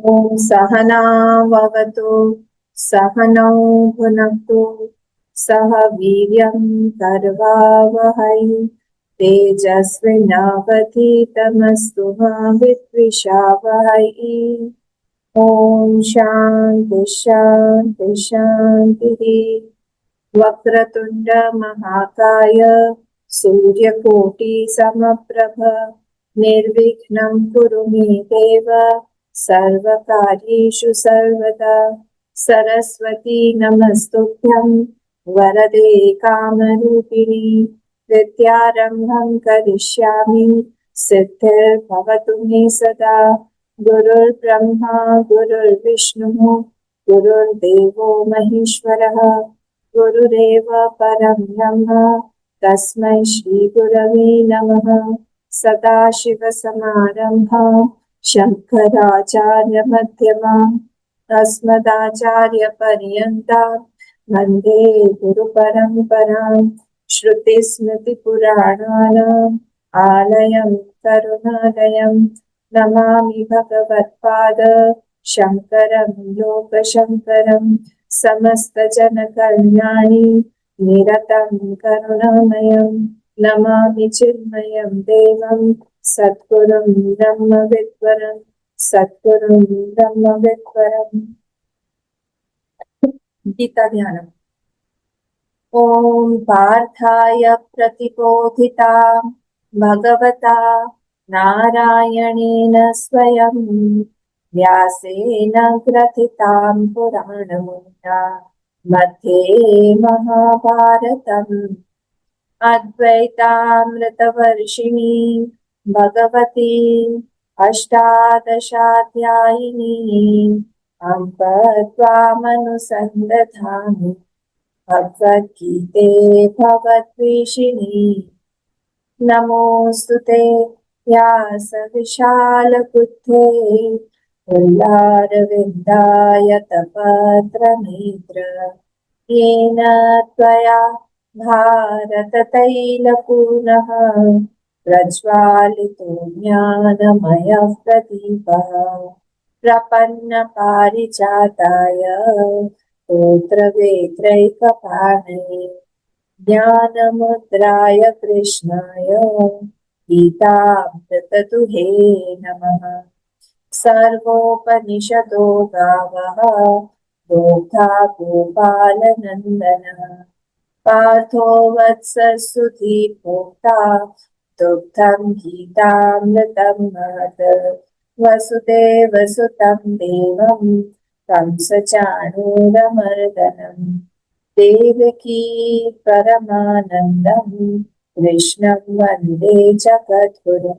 ॐ सहनाववतु सहनौ भुनक्तु सह वीर्यं करवावहै तेजस्विनावधीतमस्तु मा विद्विषावहै। ॐ शान्ति शान्ति शान्तिः। वक्रतुण्ड महाकाय सूर्यकोटि समप्रभ निर्विघ्नं कुरु मे देव सर्वकार्येषु सर्वदा। सरस्वती नमस्तुभ्यं वरदे कामरूपिणी विद्यारम्भं करिष्यामि सिद्धिर्भवतु मे सदा। गुरुर्ब्रह्मा गुरुर्विष्णुः गुरुर्देवो महेश्वरः गुरुरेव परं ब्रह्म तस्मै श्री गुरवे नमः। सदाशिवसमारम्भां शङ्कराचार्यमध्यमाम् अस्मदाचार्यपर्यन्तां वन्दे गुरुपरम्पराम्। श्रुतिस्मृतिपुराणानाम् आलयं करुणालयं नमामि भगवत्पाद शङ्करं लोकशङ्करं। समस्तजनकल्याणि निरतं करुणामयं नमामि चिन्मयं देवं सद्गुरुं ब्रह्मविद्वरं सद्गुरुं ब्रह्मविद्वरम्। गीता ध्यानम्। ॐ पार्थाय प्रतिबोधिता भगवता नारायणेन स्वयं व्यासेन ग्रथितां पुराणमुद्रा मध्ये महाभारतम् अद्वैतामृतवर्षिणी भगवती अष्टादशाध्यायिनी अम्ब त्वामनुसन्दधामि भगवद्गीते भगवद्वेषिणी। नमोऽस्तुते व्यासविशालबुद्धे पुल्लारविन्दायतपत्रनेत्र येन त्वया भारततैलपूर्णः प्रज्वालितो ज्ञानमयः प्रदीपः। प्रपन्नपारिजाताय स्तोत्रवेत्रैकपाणये ज्ञानमुद्राय कृष्णाय गीतामृतदुहे नमः। सर्वोपनिषदो गावः दोग्धा गोपालनन्दनः पार्थो वत्ससुधीर्भोक्ता दुग्धं गीतामृतं महत्। वसुदेवसुतं देवं कंसचाणूरमर्दनं देवकी परमानन्दं कृष्णं वन्दे जगद्गुरुं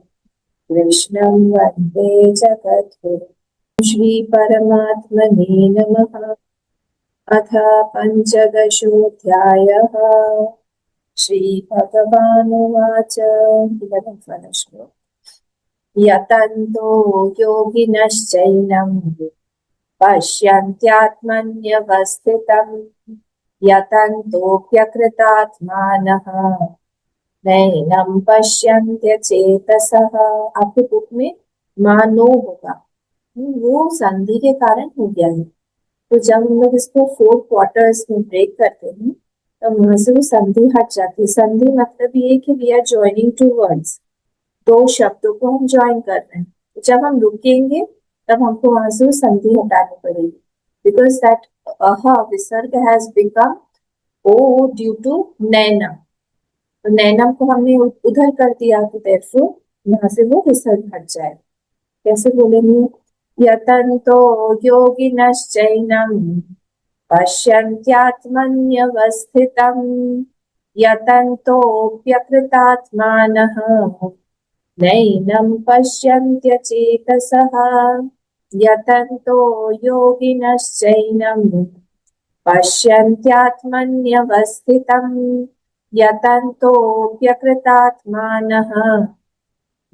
कृष्णं वन्दे जगद्गुरुं। श्रीपरमात्मने नमः। अथ पञ्चदशोऽध्यायः। श्रीभगवानुवाच यतन्तो योगिनश्चैनं पश्यन्त्यात्मन्यवस्थितं यतन्तोऽप्यकृतात्मानः नैनं पश्यन्त्यचेतसः। आपके बुक में मानो होगा, वो संधि के कारण हो गया है। तो जब हम लोग इसको 4 क्वार्टर्स में ब्रेक करते हैं तो वहां से वो संधि हट जाती है। संधि मतलब ये कि we are joining two words, 2 शब्दों को हम ज्वाइन कर रहे हैं। तो जब हम रुकेंगे तब हमको वहां से वो संधि हटानी पड़ेगी, बिकॉज दैट विसर्ग has become O due to नैनम। तो नैनम को हमने उधर कर दिया, तो देयरफॉर यहाँ से वो विसर्ग हट जाए। कैसे बोलेंगे? यतन्तो योगिनश्चैनं पश्यन्त्यात्मन्यवस्थितं यतन्तोऽप्यकृतात्मानः नैनं पश्यन्त्यचेतसः। यतन्तो योगिनश्चैनं पश्यन्त्यात्मन्यवस्थितं यतन्तोऽप्यकृतात्मानः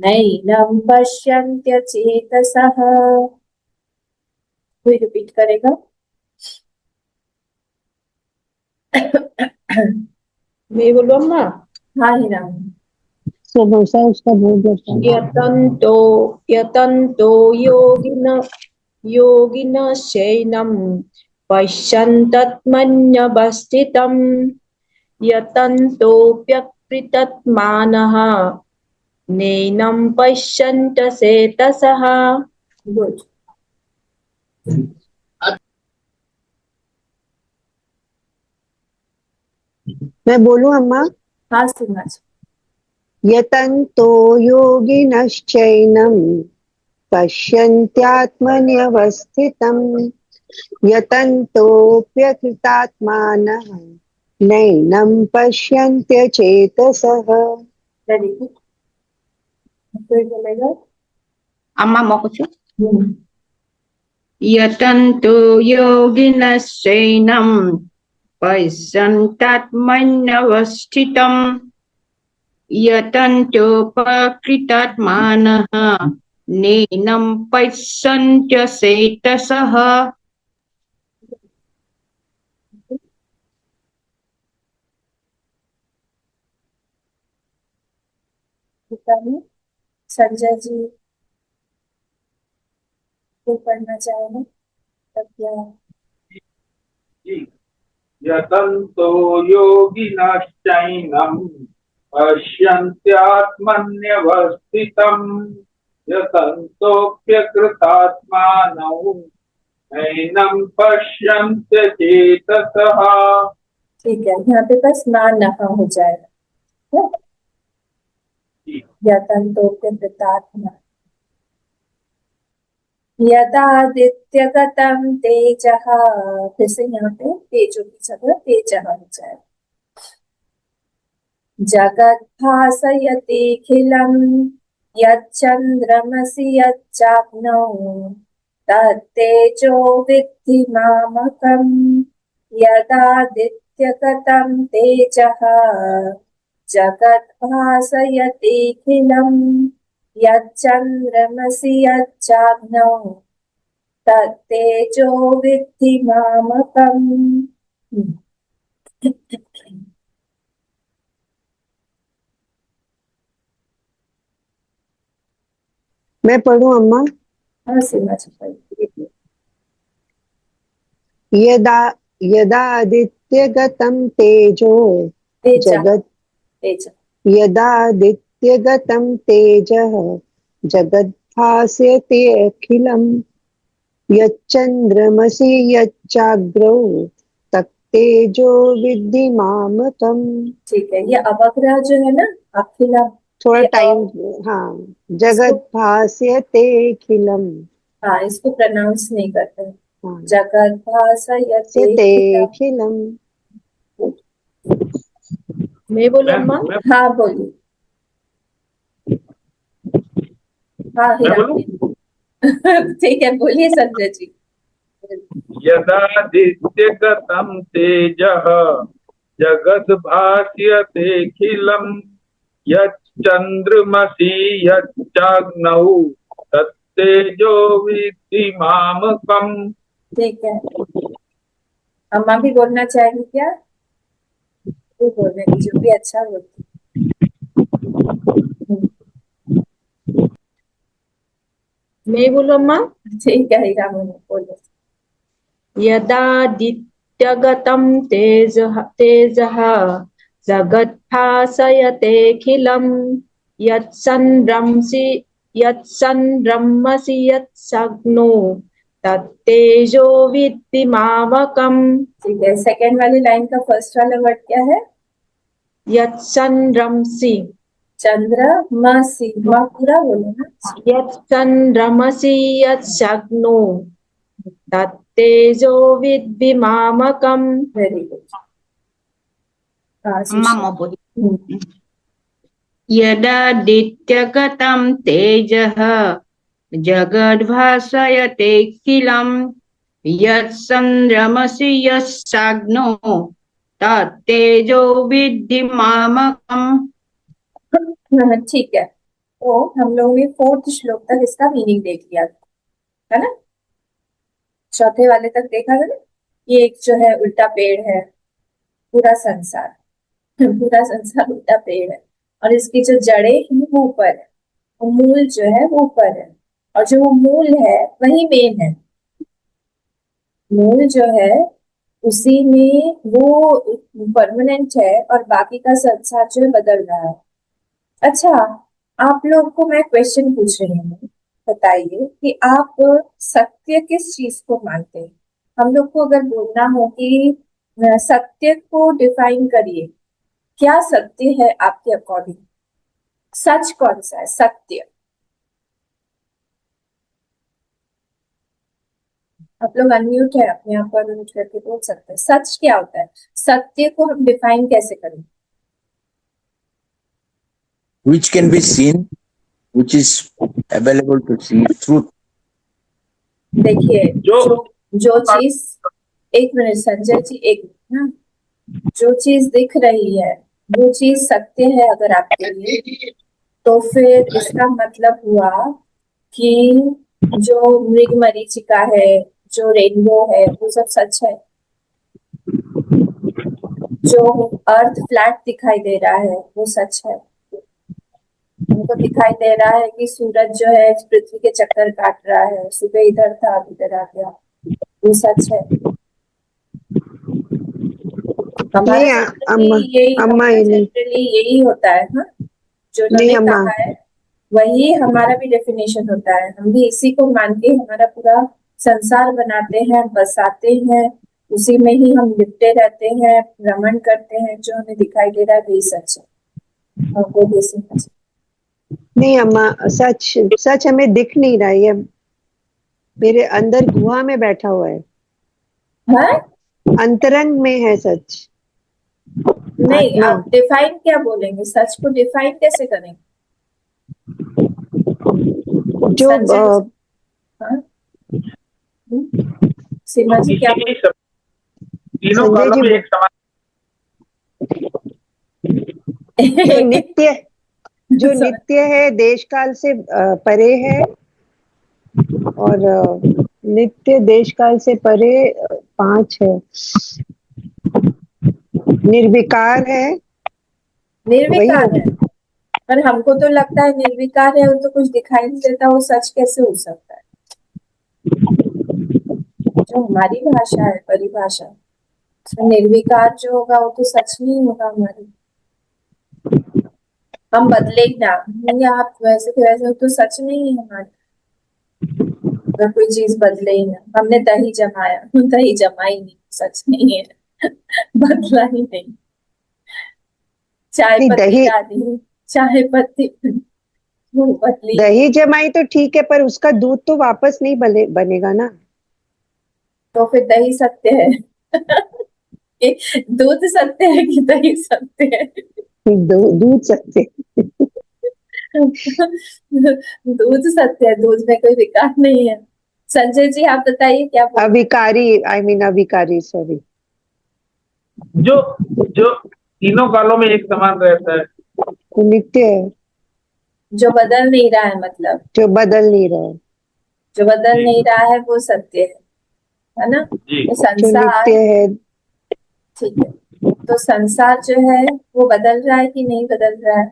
नैनं पश्यन्त्यचेतसः। कोई रिपीट करेगा? मैं बोलूँ अम्मा? हाँ हीराम। उसका बोल देता है। यतन्तो योगिन योगिनश्चैनं पश्यन्तत्मन्यवस्थितं यतन्तोऽप्यकृतत्मानः नैनं पश्यन्त चेतसः। गुड। मैं बोलूं अम्मा? हाँ सुनना यतन्तो योगिनश्चैनं पश्यन्त्यात्मन्यवस्थितं यतन्तोऽप्यकृतात्मानः नैनं पश्यन्त्यचेतसः। Very good. कोई बोलेगा? अम्मा मोकुचु हम्म, यतन्तो योगिनश्चैनं पश्यन्त्यात्मन्यवस्थितं यतन्तोपकृतात्मानः नैनं पश्यन्त्यचेतसः। बताइए संजय जी को पढ़ना चाहेंगे तब क्या? यतन्तो योगिनश्चैनं पश्यन्त्यात्मन्यवस्थितं यतन्तोऽप्यकृतात्मानो नैनं पश्यन्त्यचेतसः। ठीक है, यहाँ पे बस ना नहा हो जाएगा। यतन्तोऽप्य कृतात्मा यदादित्यगतं तेजः। फिर से यहाँ पे तेजो की जगह तेजः हो जाएगा। जगद्भासयतेऽखिलं यच्चन्द्रमसि यच्चाग्नौ तत्तेजो विद्धि मामकम्। यदादित्यगतं तेजः जगद्भासयतेऽखिलं यच्चन्द्रमसि यच्चाग्नौ तत्तेजो विद्धि मामकम्। मैं पढ़ूं अम्मा? हाँ सीमा चाहिए। यदा यदादित्यगतं तेजो तेजः जगत् तेजः यदादित्यगतं तेजः जगद्भासयते अखिलं यच्चन्द्रमसि यच्चाग्रौ तत्तेजो विद्धि मामकम्। ठीक है, ये अवग्रह जो है ना अखिला, थोड़ा ये टाइम, हाँ, जगद्भासयते अखिलं, हाँ इसको प्रोनाउंस नहीं करते हैं। हाँ, जगद्भासयते सते अखिलं। अखिलं। मैं बोलूं अम्मा? हाँ बोलिए। हाँ मैं हिरानी बोलूं? ठीक है बोलिए संजय जी। यदादित्यगतं तेजः जगद्भासयतेऽखिलं यच्चन्द्रमसि यच्चाग्नौ तत्तेजो विद्धि मामकम्। ठीक है, अम्मा भी बोलना चाहेंगी क्या? वो बोलने दीजिए, जो भी अच्छा बोलती। मैं बोलूं अम्मा? ठीक है हिरानी बोलो। यदादित्यगतं तेजः जगद्भासयतेऽखिलं यत्सन्द्रमसि यत्सग्नो तत्तेजो विद्धि मामकम्। ठीक है, सेकेंड वाली लाइन का फर्स्ट वाला वर्ड क्या है? यत्सन्द्रमसि चंद्रमसि, माँ पूरा बोलो ना। यत्सन्द्रमसि यत्सग्नो तत्तेजो विद्धि मामकम्। Very good. हाँ अम्मा सुषमा। मोकुचु यदादित्यगतं तेजः जगद्भासयतेऽखिलं यच्चन्द्रमसि यच्चाग्नौ तत्तेजो विद्धि मामकम्। हाँ, ठीक है, तो हम लोगों ने फोर्थ श्लोक तक इसका मीनिंग देख लिया है ना? चौथे वाले तक देखा था ना? ये एक जो है उल्टा पेड़ है, पूरा संसार पूरा संसार उल्टा पेड़ है, और इसकी जो जड़ें हैं वो ऊपर है, और मूल जो है वो ऊपर है, और जो वो मूल है वही मेन है। मूल जो है उसी में वो परमानेंट है और बाकी का संसार जो है बदल रहा है। अच्छा, आप लोग को मैं क्वेश्चन पूछ रही हूँ, बताइए कि आप सत्य किस चीज को मानते हैं। हम लोग को अगर बोलना हो कि सत्य को डिफाइन करिए, क्या सत्य है आपके अकॉर्डिंग, सच कौन सा है सत्य। आप लोग अनम्यूट है, अपने आप को अनम्यूट करके बोल सकते हैं, सच क्या होता है, सत्य को हम डिफाइन कैसे करें। which can be seen, which is available to see, truth. देखिए, जो जो चीज, एक मिनट संजय जी, एक मिनट ना, जो चीज दिख रही है वो चीज सत्य है अगर आपके लिए, तो फिर इसका मतलब हुआ कि जो मृगमरीचिका है, जो रेनबो है, वो सब सच है। जो अर्थ फ्लैट दिखाई दे रहा है वो सच है। हमको दिखाई दे रहा है कि सूरज जो है पृथ्वी के चक्कर काट रहा है, सुबह इधर था अब इधर आ गया, वो सच है। हमारा नहीं अम्मा, अम्मा ये नहीं, जनरली यही होता है। हाँ, जो नहीं उन्होंने अम्मा, कहा है वही हमारा भी डेफिनेशन होता है। हम भी इसी को मान के हमारा पूरा संसार बनाते हैं, बसाते हैं, उसी में ही हम लिपटे रहते हैं, भ्रमण करते हैं। जो हमें दिखाई दे रहा है वही सच है और वो भी सच नहीं अम्मा, सच सच हमें दिख नहीं रहा है, ये मेरे अंदर गुहा में बैठा हुआ है, है। हाँ? अंतरंग में है सच। नहीं, आत्मा, आप डिफाइन क्या बोलेंगे, सच को डिफाइन कैसे करेंगे जो संजय जी? हाँ? सीमा जी क्या बोल तीनों संजय कालों जी में एक समान जो नित्य, जो नित्य है, देश काल से परे है, और नित्य देश काल से परे, पांच है, निर्विकार है, वही निर्विकार होगा। है। पर हमको तो लगता है निर्विकार है, वो तो कुछ दिखाई नहीं देता, वो सच कैसे हो सकता है। जो हमारी भाषा है, परिभाषा, उसमें निर्विकार जो होगा वो तो सच नहीं होगा हमारी। हम बदले ही ना, या आप वैसे के वैसे हो तो सच नहीं है हमारी। अगर कोई चीज बदले ही ना, हमने दही जमाया, दही जमाई नहीं, सच नहीं है। बदला ही नहीं। चाय नहीं, पत्ती दही, डाली, चाय पत्ती वो बदली नहीं, दही जमाई तो ठीक है, पर उसका दूध तो वापस नहीं बनेगा ना। तो फिर दही सत्य है। दूध सत्य है कि दही सत्य है? दूध सकते। दूध सत्य है, दूध में कोई विकार नहीं है। संजय जी आप बताइए क्या बोल रहे अविकारी, आई मीन अविकारी, सॉरी। जो जो तीनों कालों में एक समान रहता है। वो नित्य है, हैं? जो बदल नहीं रहा है, मतलब जो बदल नहीं रहा है, जो बदल जी नहीं रहा है वो सत्य है ना। जी तो जो संसार, नित्य है। ठीक है, तो संसार जो है वो बदल रहा है कि नहीं बदल रहा है?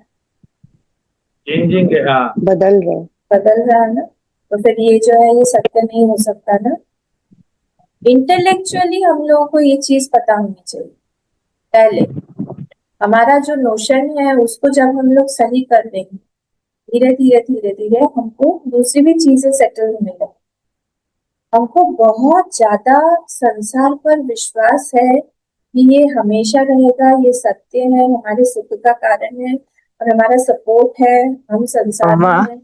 चेंजिंग है, हाँ। बदल रहा है। बदल रहा है ना, तो फिर ये जो है ये सत्य नहीं हो सकता ना। इंटेलेक्चुअली हम लोगों को ये चीज पता होनी चाहिए पहले। हमारा जो नोशन है उसको जब हम लोग सही कर देंगे, धीरे धीरे धीरे धीरे हमको दूसरी भी चीजें सेटल होने लगती। हमको बहुत ज्यादा संसार पर विश्वास है कि ये हमेशा रहेगा, ये सत्य है, हमारे सुख का कारण है और हमारा सपोर्ट है, हम संसार में अम्मा हैं।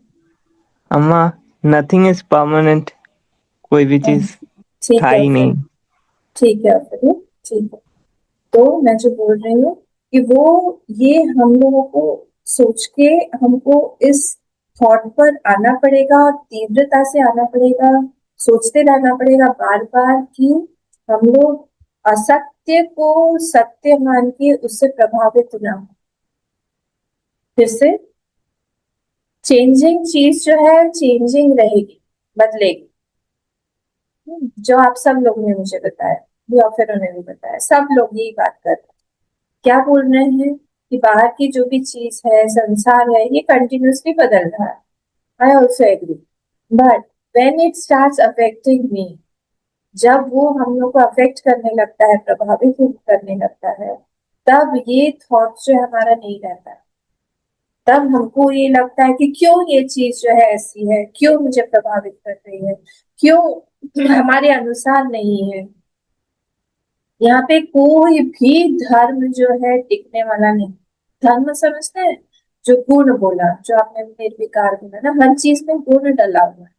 अम्मा नथिंग इज परमानेंट, कोई भी चीज ठीक था है ही फिर, नहीं। ठीक है फिर, ठीक है। तो मैं जो बोल रही हूँ कि वो, ये हम लोगों को सोच के हमको इस थॉट पर आना पड़ेगा और तीव्रता से आना पड़ेगा, सोचते रहना पड़ेगा बार बार कि हम लोग असत्य को सत्य मान के उससे प्रभावित ना हो। फिर से चेंजिंग चीज जो है चेंजिंग रहेगी, बदलेगी। जो आप सब लोगों ने मुझे बताया, भी ऑफिसरों ने भी बताया, सब लोग यही बात कर रहे हैं। क्या बोल रहे हैं कि बाहर की जो भी चीज है, संसार है, ये कंटिन्यूसली बदल रहा है। I also agree, but when it starts affecting me, जब वो हम लोग को अफेक्ट करने लगता है, प्रभावित करने लगता है, तब ये थॉट जो है हमारा नहीं रहता है। तब हमको ये लगता है कि क्यों ये चीज जो है ऐसी है, क्यों मुझे प्रभावित कर रही है, क्यों हमारे अनुसार नहीं है। यहाँ पे कोई भी धर्म जो है टिकने वाला नहीं। धर्म समझते हैं, जो गुण बोला, जो आपने निर्विकार बोला ना, हर चीज में गुण डला हुआ है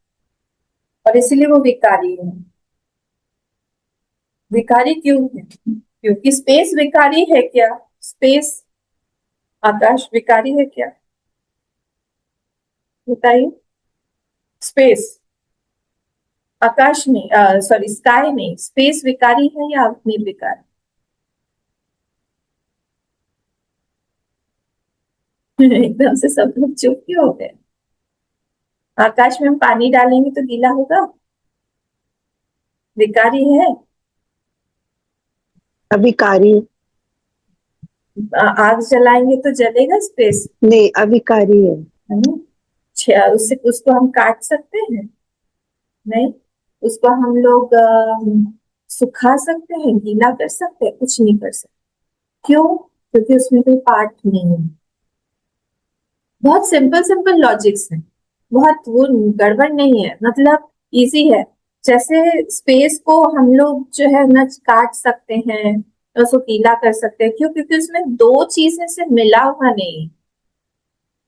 और इसीलिए वो विकारी है। विकारी क्यों है? क्योंकि स्पेस विकारी है क्या? स्पेस, आकाश विकारी है क्या? बताइए। स्पेस, आकाश नहीं, सॉरी स्काई नहीं, स्पेस विकारी है या निर्विकार? एकदम से सब लोग चुप क्यों हो गए? आकाश में हम पानी डालेंगे तो गीला होगा? विकारी है? अविकारी। आग जलाएंगे तो जलेगा स्पेस? नहीं, अविकारी है। है ना? उससे उसको हम काट सकते हैं? नहीं। उसको हम लोग सुखा सकते हैं, गीला कर सकते हैं? कुछ नहीं कर सकते। क्यों? क्योंकि उसमें कोई पार्ट नहीं है। बहुत सिंपल सिंपल लॉजिक्स है, बहुत वो गड़बड़ नहीं है, मतलब इजी है। जैसे स्पेस को हम लोग जो है न काट सकते हैं, उसको गीला कर सकते हैं। क्यों? क्योंकि उसमें दो चीजें से मिला हुआ नहीं।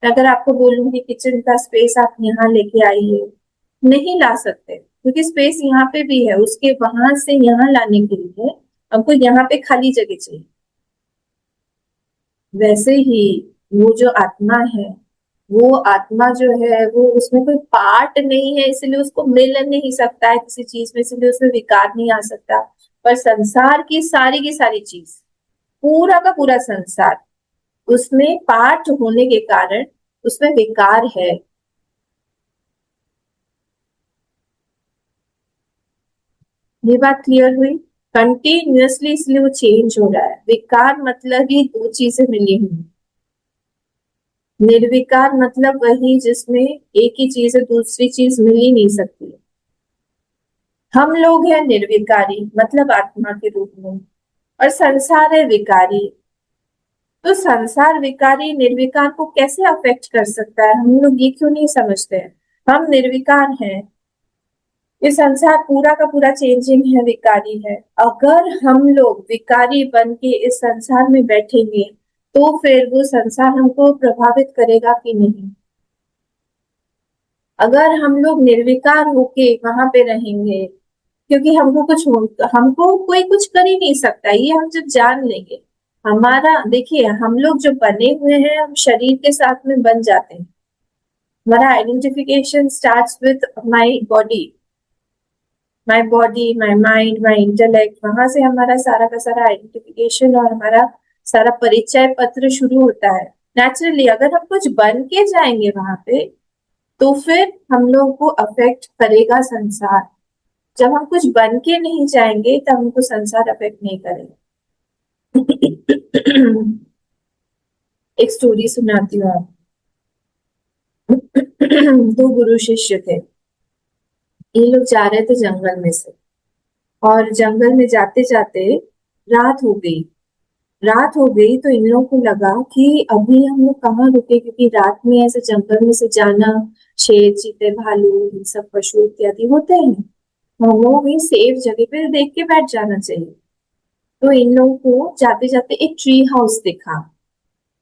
अगर आपको बोलूंगी किचन का स्पेस आप यहाँ लेके आइए, नहीं ला सकते, क्योंकि स्पेस यहाँ पे भी है। उसके वहां से यहाँ लाने के लिए हमको यहाँ पे खाली जगह चाहिए। वैसे ही वो जो आत्मा है, वो आत्मा जो है वो उसमें कोई पार्ट नहीं है, इसलिए उसको मिल नहीं सकता है किसी चीज में, इसलिए उसमें विकार नहीं आ सकता। पर संसार की सारी चीज, पूरा का पूरा संसार, उसमें पार्ट होने के कारण उसमें विकार है। ये बात क्लियर हुई? कंटिन्यूअसली इसलिए वो चेंज हो रहा है। विकार मतलब ही दो चीजें मिली हुई। निर्विकार मतलब वही जिसमें एक ही चीज है, दूसरी चीज मिल ही नहीं सकती। हम लोग हैं निर्विकारी, मतलब आत्मा के रूप में, और संसार है विकारी। तो संसार विकारी निर्विकार को कैसे अफेक्ट कर सकता है? हम लोग ये क्यों नहीं समझते हैं? हम निर्विकार हैं, ये संसार पूरा का पूरा चेंजिंग है, विकारी है। अगर हम लोग विकारी बन के इस संसार में बैठेंगे तो फिर वो संसार हमको प्रभावित करेगा कि नहीं? अगर हम लोग निर्विकार होके वहां पे रहेंगे, क्योंकि हमको कोई कुछ कर ही नहीं सकता, ये हम जब जान लेंगे। हमारा देखिए, हम लोग जो बने हुए हैं, हम शरीर के साथ में बन जाते हैं। हमारा identification starts with my body, my mind, my intellect. वहां से हमारा सारा का सारा आइडेंटिफिकेशन और हमारा सारा परिचय पत्र शुरू होता है। नेचुरली अगर हम कुछ बन के जाएंगे वहां पे, तो फिर हम लोग को अफेक्ट करेगा संसार। जब हम कुछ बन के नहीं जाएंगे तब हमको संसार अफेक्ट नहीं करेगा। एक स्टोरी सुनाती हूँ आप। दो गुरु शिष्य थे। ये लोग जा रहे थे जंगल में से, और जंगल में जाते जाते रात हो गई। रात हो गई तो इन लोगों को लगा कि अभी हम लोग कहाँ रुके, क्योंकि रात में ऐसे जंगल में से जाना, शेर, चीते, भालू, इन सब पशु इत्यादि होते हैं, तो हम लोगों को सेफ जगह पे देख के बैठ जाना चाहिए। तो इन लोगों को जाते जाते एक ट्री हाउस दिखा।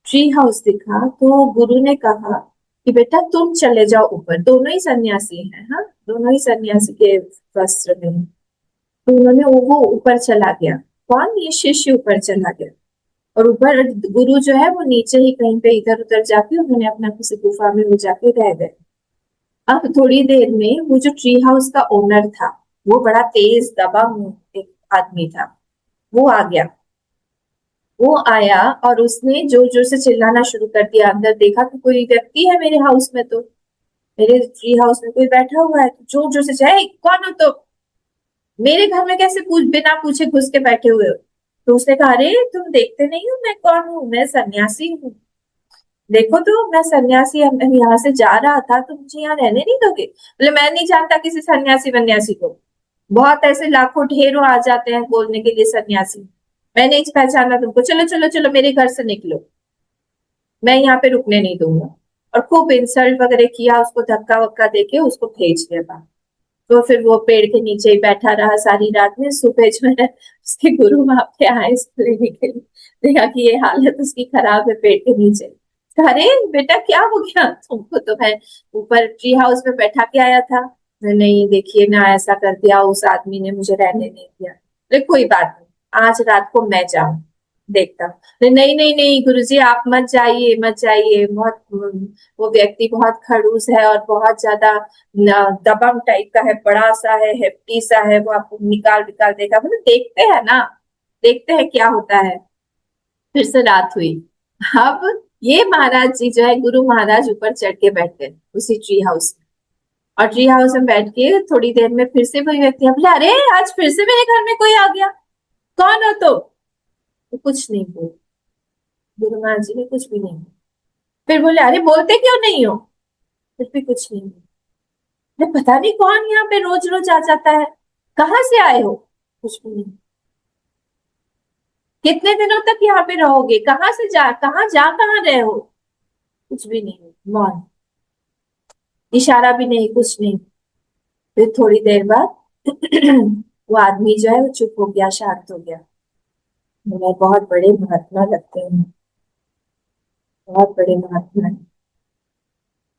ट्री हाउस दिखा तो गुरु ने कहा कि बेटा तुम चले जाओ ऊपर। दोनों ही सन्यासी हैं, हाँ, दोनों ही सन्यासी के वस्त्र में हैं। तो उन्होंने वो ऊपर चला गया। कौन? ये शिष्य ऊपर चला गया। और ऊपर गुरु जो है वो नीचे ही कहीं पे इधर उधर जाके उन्होंने अपना किसी गुफा में वो जाके रह गए। अब थोड़ी देर में वो जो ट्री हाउस का ओनर था, वो बड़ा तेज दबंग एक आदमी था, वो आ गया। वो आया और उसने जोर जोर से चिल्लाना शुरू कर दिया। अंदर देखा कि कोई व्यक्ति है मेरे हाउस में, तो मेरे ट्री हाउस में कोई बैठा हुआ है। तो जोर जोर से चाहे कौन हो, तो मेरे घर में कैसे बिना पूछे घुस के बैठे हुए हो? तो उसने कहा, अरे तुम देखते नहीं हो मैं कौन हूँ? मैं सन्यासी हूँ। देखो तो मैं सन्यासी यहाँ से जा रहा था, तो मुझे यहाँ रहने नहीं दोगे? बोले मैं नहीं जानता किसी सन्यासी वन्यासी को, बहुत ऐसे लाखों ढेरों आ जाते हैं बोलने के लिए सन्यासी, मैं नहीं पहचाना तुमको, चलो चलो चलो मेरे घर से निकलो, मैं यहाँ पे रुकने नहीं दूंगा। और खूब इंसल्ट वगैरह किया, उसको धक्का वक्का देके उसको भेज दिया बाहर। तो फिर वो पेड़ के नीचे ही बैठा रहा सारी रात में। सुबह जो है उसके गुरु वहां पे आए इसको लेने के लिए, देखा कि ये हालत उसकी खराब है पेड़ के नीचे। कहा, अरे बेटा क्या हो गया तुमको, तो मैं ऊपर ट्री हाउस में बैठा के आया था। नहीं देखिए ना, ऐसा कर दिया उस आदमी ने, मुझे रहने नहीं दिया। अरे कोई बात नहीं, आज रात को मैं जाऊं देखता हूँ। नहीं नहीं नहीं गुरुजी आप मत जाइए मत जाइए, बहुत वो व्यक्ति बहुत खड़ूस है और बहुत ज्यादा दबंग टाइप का है, बड़ा सा है, हेफ्टी सा है, वो आपको निकाल निकाल देगा। मतलब देखते हैं ना, देखते हैं क्या होता है। फिर से रात हुई। अब ये महाराज जी जो है, गुरु महाराज ऊपर चढ़ के बैठ गए उसी ट्री हाउस में। और ट्री हाउस में बैठ के थोड़ी देर में फिर से वही व्यक्ति बोले, अरे आज फिर से मेरे घर में कोई आ गया, कौन हो तुम? तो कुछ नहीं बोल, गुरु महाराज जी ने कुछ भी नहीं बोला। फिर बोले, अरे बोलते क्यों नहीं हो? फिर भी कुछ नहीं बोला। अरे पता नहीं कौन यहाँ पे रोज रोज आ जाता है, कहाँ से आए हो? कुछ भी नहीं। कितने दिनों तक यहाँ पे रहोगे, कहाँ रहे हो? कुछ भी नहीं, मौन, इशारा भी नहीं, कुछ नहीं। फिर थोड़ी देर बाद वो आदमी जो है वो चुप हो गया, शांत हो गया। बोला, बहुत बड़े महात्मा लगते हैं, बहुत बड़े महात्मा हैं।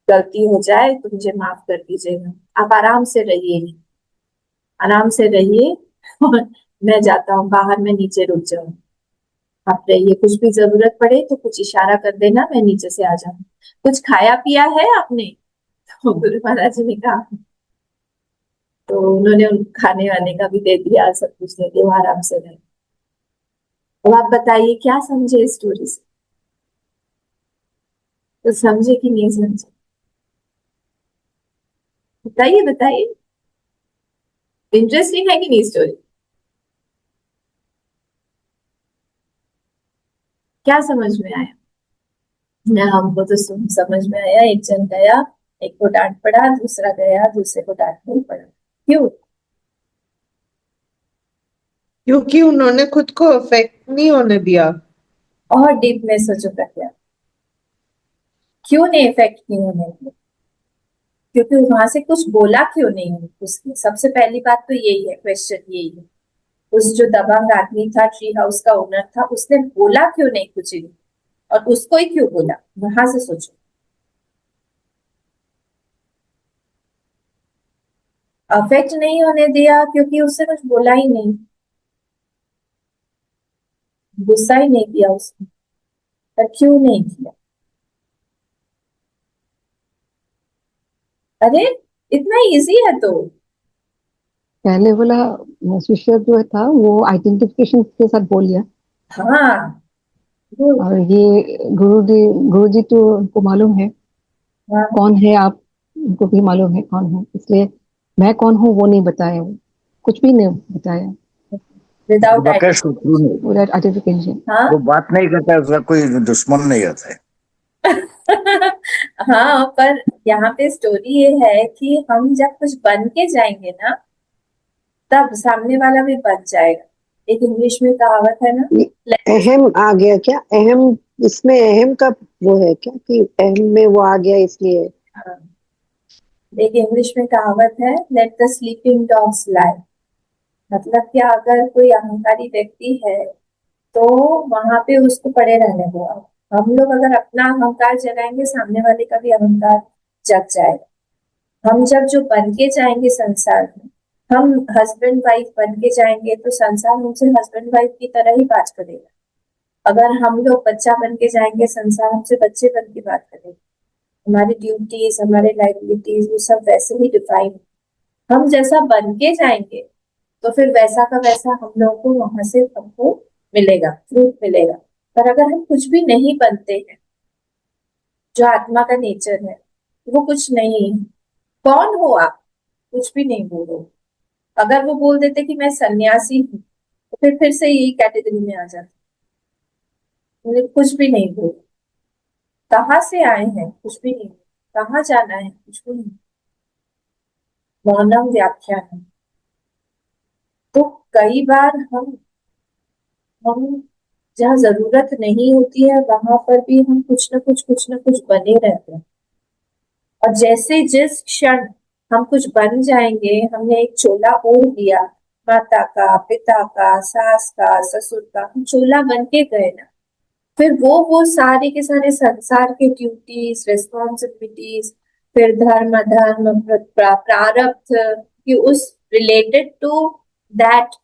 गलती हो जाए तो मुझे माफ कर दीजिएगा, आप आराम से रहिए, आराम से रहिए। और मैं जाता हूँ बाहर, मैं नीचे रुक जाऊँ, आप रहिए, कुछ भी जरूरत पड़े तो कुछ इशारा कर देना, मैं नीचे से आ जाऊँ। कुछ खाया पिया है आपने? तो गुरु महाराज जी ने कहा। तो उन्होंने उन खाने वाने का भी दे दिया, सब कुछ दे दिया, वो आराम से रहे। अब आप बताइए क्या समझे इस स्टोरी से? तो समझे कि नहीं समझे? बताइए बताइए, इंटरेस्टिंग है कि नहीं स्टोरी? क्या समझ में आया? ना हमको तो समझ में आया, एक जन गया, एक को डांट पड़ा, दूसरा गया, दूसरे को डांट नहीं पड़ा। क्यों? क्योंकि उन्होंने खुद को अफेक्ट नहीं होने दिया। और डीप में सोचो क्या, क्यों नहीं इफेक्ट नहीं होने दिया? क्योंकि वहां से कुछ बोला क्यों नहीं उसने? सबसे पहली बात तो यही है, क्वेश्चन यही है। उस जो दबंग आदमी था, ट्री हाउस का ओनर था, उसने बोला क्यों नहीं कुछ नहीं? और उसको ही क्यों बोला? वहां से सोचो। अफेक्ट नहीं होने दिया क्योंकि उससे कुछ बोला ही नहीं, गुस्सा ही नहीं किया उसने। पर क्यों नहीं किया? अरे इतना इजी है तो। पहले वाला शिष्य जो था वो आइडेंटिफिकेशन के साथ बोल लिया, हाँ good, और ये गुरु जी तो उनको मालूम है हाँ कौन है आप, उनको भी मालूम है कौन है, इसलिए मैं कौन हूँ वो नहीं बताया, वो कुछ भी नहीं बताया, विदाउट उसका शत्रु नहीं, पूरा आइडेंटिफिकेशन। हाँ वो बात नहीं करता है, उसका कोई दुश्मन नहीं होता है। हाँ पर यहाँ पे स्टोरी ये है कि हम जब कुछ बन के जाएंगे ना, तब सामने वाला भी बन जाएगा। एक इंग्लिश में कहावत है ना, अहम आ गया क्या? अहम, इसमें अहम का वो है क्या कि अहम में वो आ गया इसलिए? हाँ, एक इंग्लिश में कहावत है, लेट द स्लीपिंग डॉग्स लाई। मतलब क्या, अगर कोई अहंकारी व्यक्ति है तो वहां पे उसको पड़े रहने दो। हम लोग अगर अपना अहंकार जगाएंगे, सामने वाले का भी अहंकार जग जाएगा। हम जब जो बन के जाएंगे संसार में, हम हस्बैंड वाइफ बन के जाएंगे तो संसार हमसे हस्बैंड वाइफ की तरह ही बात करेगा। अगर हम लोग बच्चा बन के जाएंगे, संसार हमसे बच्चे बन के बात करेगा। हमारी ड्यूटीज, हमारे लाइबिलिटीज, वो सब वैसे ही डिफाइन। हम जैसा बन के जाएंगे तो फिर वैसा का वैसा हम लोगों को वहां से हमको मिलेगा, फ्रूट मिलेगा। पर अगर हम कुछ भी नहीं बनते हैं, जो आत्मा का नेचर है वो कुछ नहीं है। कौन हो आप? कुछ भी नहीं बोलो। अगर वो बोल देते कि मैं सन्यासी हूँ, तो फिर से यही कैटेगरी में आ जाता। मतलब कुछ भी नहीं बोलो, कहाँ से आए हैं कुछ भी नहीं, कहाँ जाना है कुछ भी नहीं, मौनम व्याख्या है। कई बार हम जहाँ जरूरत नहीं होती है वहां पर भी हम कुछ न कुछ बने रहते हैं। और जैसे जिस क्षण हम कुछ बन जाएंगे, हमने एक चोला ओढ़ लिया, माता का, पिता का, सास का, ससुर का, हम चोला बन के गए ना, फिर वो सारे के सारे संसार के ड्यूटीज, रिस्पॉन्सिबिलिटीज, फिर धर्म अधर्म, प्रारब्ध, कि उस रिलेटेड टू दैट,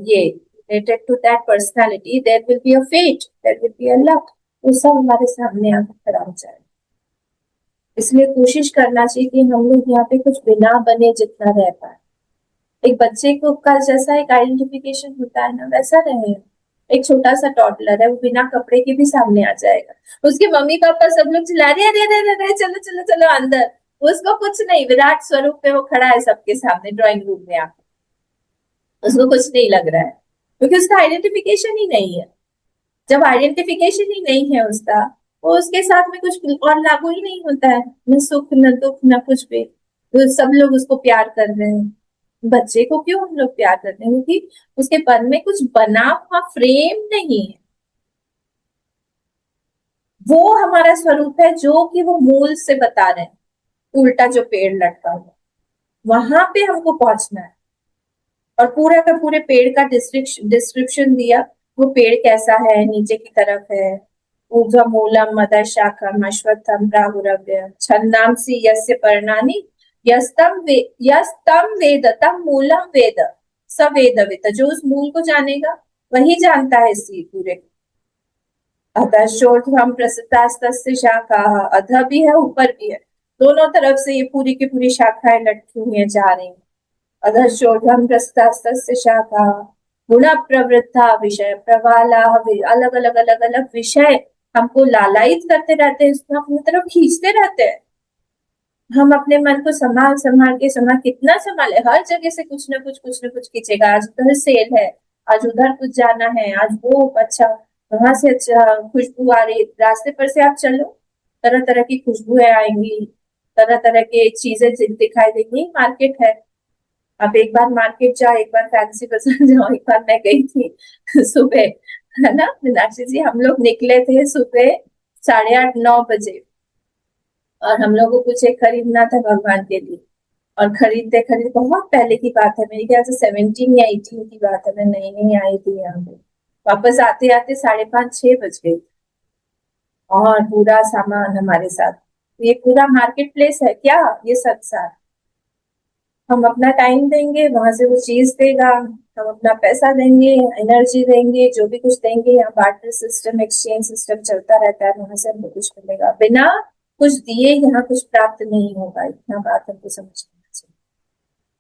ये related to that personality, there will be a fate, there will be a luck, वो सब हमारे सामने आकर खड़ा हो जाए। इसलिए कोशिश करना चाहिए कि हम लोग यहाँ पे कुछ बिना बने जितना रह पाए। एक बच्चे को का जैसा एक आइडेंटिफिकेशन होता है ना, वैसा रहे। एक छोटा सा टॉडलर है, वो बिना कपड़े के भी सामने आ जाएगा, उसके मम्मी पापा सब लोग चिल्ला रहे अरे अरे अरे अरे, चलो चलो चलो अंदर, उसको कुछ नहीं, विराट स्वरूप पे वो खड़ा है सबके सामने ड्राइंग रूम में आकर, उसको कुछ नहीं लग रहा है, क्योंकि उसका आइडेंटिफिकेशन ही नहीं है। जब आइडेंटिफिकेशन ही नहीं है उसका, वो उसके साथ में कुछ और लागू ही नहीं होता है, न सुख न दुख न कुछ भी, तो सब लोग उसको प्यार कर रहे हैं। बच्चे को क्यों हम लोग प्यार करते हैं? क्योंकि उसके मन में कुछ बना हुआ फ्रेम नहीं है, वो हमारा स्वरूप है जो कि वो मूल से बता रहे हैं, उल्टा जो पेड़ लटका हुआ, वहां पे हमको पहुंचना है। और पूरा का पूरे पेड़ का डिस्क्रिप्शन दिया, वो पेड़ कैसा है, नीचे की तरफ है, ऊर्ध्वमूलम अधः शाखम अश्वत्थम प्राहुरव्ययम् छंदांसि यस्य पर्णानि यस्तम वेद तम मूलम वेद स वेदवित्, जो उस मूल को जानेगा वही जानता है इसी पूरे को। अधश्चोर्ध्वम् प्रसृतास्तस्य शाखाः, अधः भी है ऊपर भी है, दोनों तरफ से ये पूरी की पूरी शाखाएं लटकी हुई है, जा रही हैं। अधश्चोर्ध्वम् प्रसृतास्तस्य शाखाः गुण प्रवृत्ता विषय प्रवाला, अलग अलग अलग अलग विषय हमको लालायित करते रहते हैं, इसको अपनी तरफ खींचते रहते हैं। हम अपने मन को संभाल संभाल के कितना संभाले, हर जगह से कुछ न कुछ खींचेगा। आज उधर सेल है, आज उधर कुछ जाना है, आज वो अच्छा, वहां से अच्छा खुशबू आ रही, रास्ते पर से आप चलो, तरह तरह की खुशबुएं आएंगी, तरह तरह के चीजें दिखाई देंगी। मार्केट है, आप एक बार मार्केट जाओ, एक बार फैंसी बाजार जाओ। एक बार मैं गई थी सुबह, है ना मीनाक्षी जी, हम लोग निकले थे सुबह 8:30-9 बजे, और हम लोग को कुछ एक खरीदना था भगवान के लिए। और खरीदते खरीदते, बहुत पहले की बात है, मेरे ख्याल से 17 या 18 की बात है, मैं नई नई आई थी यहाँ पे। वापस आते आते 5:30-6 बज गए, और पूरा सामान हमारे साथ। तो ये पूरा मार्केट प्लेस है क्या, ये संसार? हम अपना टाइम देंगे, वहां से वो चीज देगा, हम अपना पैसा देंगे, एनर्जी देंगे, जो भी कुछ देंगे, यहाँ बार्टर सिस्टम, एक्सचेंज सिस्टम चलता रहता है, वहां से हमको कुछ मिलेगा। बिना कुछ दिए यहाँ कुछ प्राप्त नहीं होगा, इतना बात हमको समझना चाहिए।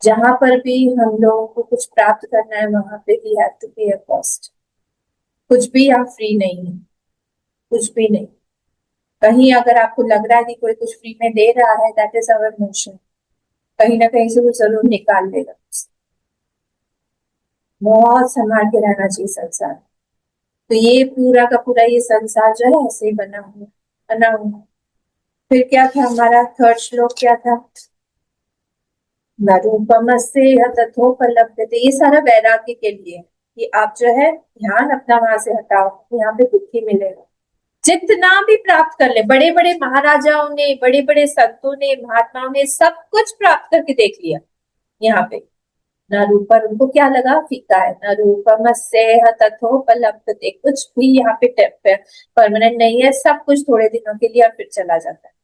जहां पर भी हम लोगों को कुछ प्राप्त करना है, वहां पे वी हैव टू पे अ कॉस्ट। कुछ भी यहाँ फ्री नहीं है, कुछ भी नहीं। कहीं अगर आपको लग रहा है कि कोई कुछ फ्री में दे रहा है, दैट इज अवर मोशन, कहीं ना कहीं से वो जरूर निकाल लेगा। बहुत संभाल के रहना चाहिए संसार। तो ये पूरा का पूरा ये संसार जो है ऐसे ही बना हुआ। फिर क्या था हमारा थर्ड श्लोक, क्या था? न रूपमस्येह तथोपलभ्यते, ये सारा वैराग्य के लिए कि आप जो है ध्यान अपना वहां से हटाओ, यहाँ पे दुखी मिलेगा। जितना भी प्राप्त कर ले, बड़े बड़े महाराजाओं ने, बड़े बड़े संतों ने, महात्माओं ने सब कुछ प्राप्त करके देख लिया, यहाँ पे न रूप, उनको क्या लगा, फीका है। न रूपमस्येह तथोपलभ्यते, कुछ भी यहाँ पे परमानेंट नहीं है, सब कुछ थोड़े दिनों के लिए और फिर चला जाता है।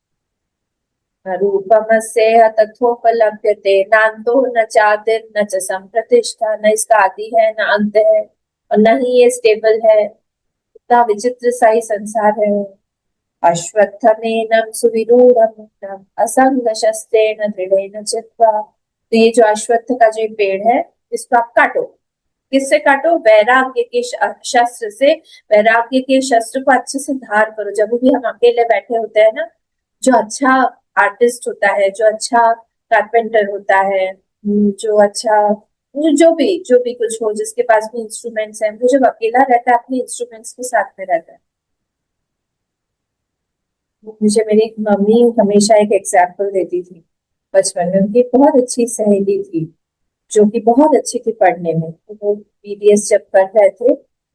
न रूपमस्येह तथोपलभ्यते नान्तो न चादिर न च संप्रतिष्ठा, न इसका आदि है न अंत है, और न ही ये स्टेबल है। इतना विचित्र सा ही संसार है। अश्वत्थमेनं सुविरूढ़ं असंग शस्त्रेण दृढ़ेन चित्वा, तो ये जो अश्वत्थ का जो पेड़ है, इसको आप काटो। किससे काटो? वैराग्य के शस्त्र से। वैराग्य के शस्त्र को अच्छे से धार करो। जब भी हम अकेले बैठे होते हैं ना, जो अच्छा आर्टिस्ट होता है, जो अच्छा कारपेंटर होता है, जो अच्छा, जो भी कुछ हो, जिसके पास भी इंस्ट्रूमेंट्स हैं, वो जब अकेला रहता है अपने इंस्ट्रूमेंट्स के साथ में रहता है। मुझे मेरी मम्मी हमेशा एक एग्जाम्पल देती थी बचपन में। उनकी बहुत अच्छी सहेली थी, जो कि बहुत अच्छी थी पढ़ने में। तो वो बीडीएस जब कर रहे थे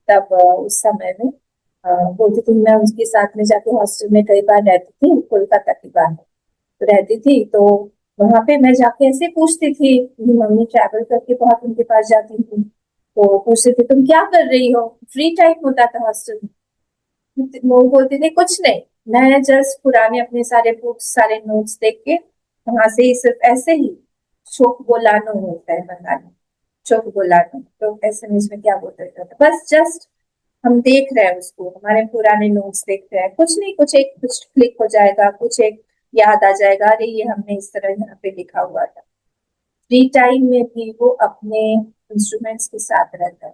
तब उस समय में बोलती थी, मैं उसके साथ में जाके हॉस्टल में कई बार रहती थी, कोलकाता की बात तो रहती थी। तो वहां पे मैं जाके ऐसे पूछती थी, मेरी मम्मी ट्रैवल करके बहुत उनके पास जाती थी, तो पूछती थी तुम क्या कर रही हो, फ्री टाइम होता था हॉस्टल में। वो बोलती थी कुछ नहीं, मैं जस्ट पुराने अपने सारे बुक्स सारे नोट्स देख के वहां से ही सिर्फ ऐसे ही शोक बोलानो होता है बंगाली, शोक बोलानो तो ऐसे में इसमें क्या बोलते हैं, बस जस्ट हम देख रहे हैं उसको, हमारे पुराने नोट्स देख रहे हैं, कुछ नहीं, कुछ क्लिक हो जाएगा, कुछ एक याद आ जाएगा, अरे ये हमने इस तरह यहाँ पे लिखा हुआ था। फ्री टाइम में भी वो अपने इंस्ट्रूमेंट्स के साथ रहता है।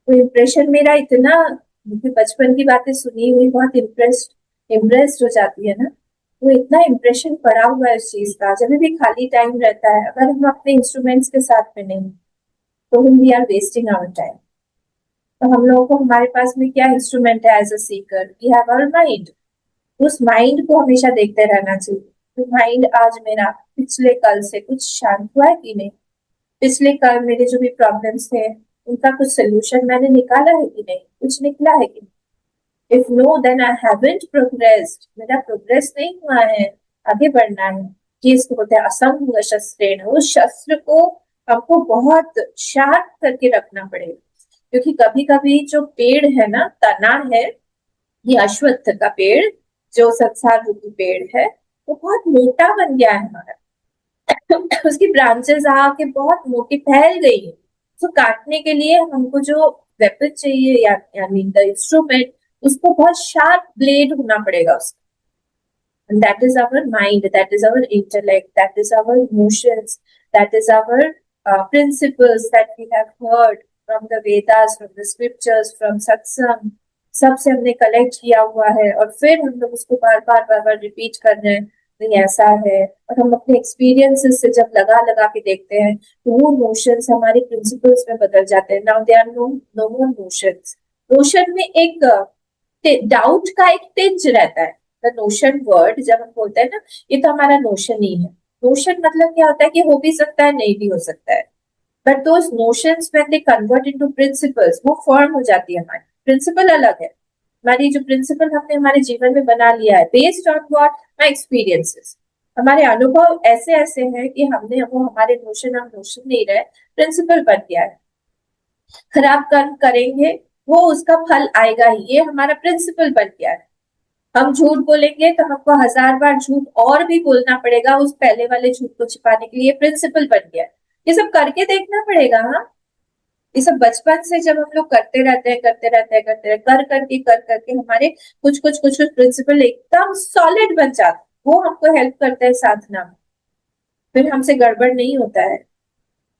तो इम्प्रेशन मेरा इतना, मुझे बचपन की बातें सुनी हुई बहुत इम्प्रेस्ड हो जाती है ना, वो इतना इम्प्रेशन पड़ा हुआ है इस चीज का। जब भी खाली टाइम रहता है, अगर हम अपने इंस्ट्रूमेंट्स के साथ में नहीं, तो we are wasting our time. तो हम लोगों को, हमारे पास में क्या इंस्ट्रूमेंट है as a seeker, we have our mind. उस माइंड को हमेशा देखते रहना चाहिए, तो माइंड आज मेरा पिछले कल से कुछ शांत हुआ है कि नहीं, पिछले कल मेरे जो भी प्रॉब्लम्स थे उनका कुछ सोल्यूशन मैंने निकाला है कि नहीं, कुछ निकला है कि नहीं। If no then I haven't progressed, मेरा प्रोग्रेस नहीं हुआ है, आगे बढ़ना है। ये इसको बोलते हैं असंग शस्त्रेण। उस शस्त्र को हमको बहुत शार्प करके रखना पड़ेगा, क्योंकि कभी कभी जो पेड़ है ना, तना है, ये अश्वत्थ का पेड़ जो संसार रूपी पेड़ है, वो बहुत मोटा बन गया है हमारा। उसकी ब्रांचेस आके बहुत मोटी फैल गई है। तो काटने के लिए हमको जो वेपन चाहिए या मीन द इंस्ट्रूमेंट, उसको बहुत शार्प ब्लेड होना पड़ेगा उसका। And that is our mind, that is our intellect, that is our emotions, that is our principles that we have heard from the Vedas, from the scriptures, from satsang, सबसे हमने collect किया हुआ है, और फिर हम लोग उसको बार बार रिपीट कर रहे हैं, नहीं ऐसा है। और हम अपने एक्सपीरियंसेस से जब लगा लगा के देखते हैं, तो वो मोशंस हमारे प्रिंसिपल्स में बदल जाते हैं। Now they are no more motions. Motion में एक डाउट का एक टिंज रहता है। द नोशन वर्ड जब हम बोलते हैं ना, ये तो हमारा नोशन ही है। नोशन मतलब क्या होता है कि हो भी सकता है, नहीं भी हो सकता है। But those notions when they convert into principles, वो फॉर्म हो जाती है। हमारी प्रिंसिपल अलग है, हमारी जो प्रिंसिपल हमने हमारे जीवन में बना लिया है based on what my experiences. हमारे अनुभव ऐसे ऐसे हैं कि हमने वो हमारे नोशन, हम नोशन नहीं रहे, प्रिंसिपल बन गया है। खराब कर्म करेंगे वो उसका फल आएगा ही, ये हमारा प्रिंसिपल बन गया है। हम झूठ बोलेंगे तो हमको 1000 बार झूठ और भी बोलना पड़ेगा उस पहले वाले झूठ को छिपाने के लिए, प्रिंसिपल बन गया है। ये सब करके देखना पड़ेगा। हाँ, ये सब बचपन से जब हम लोग करते रहते हैं कर करके हमारे कुछ प्रिंसिपल एकदम सॉलिड बन जाते, वो हमको हेल्प करते हैं साधना में। फिर हमसे गड़बड़ नहीं होता है।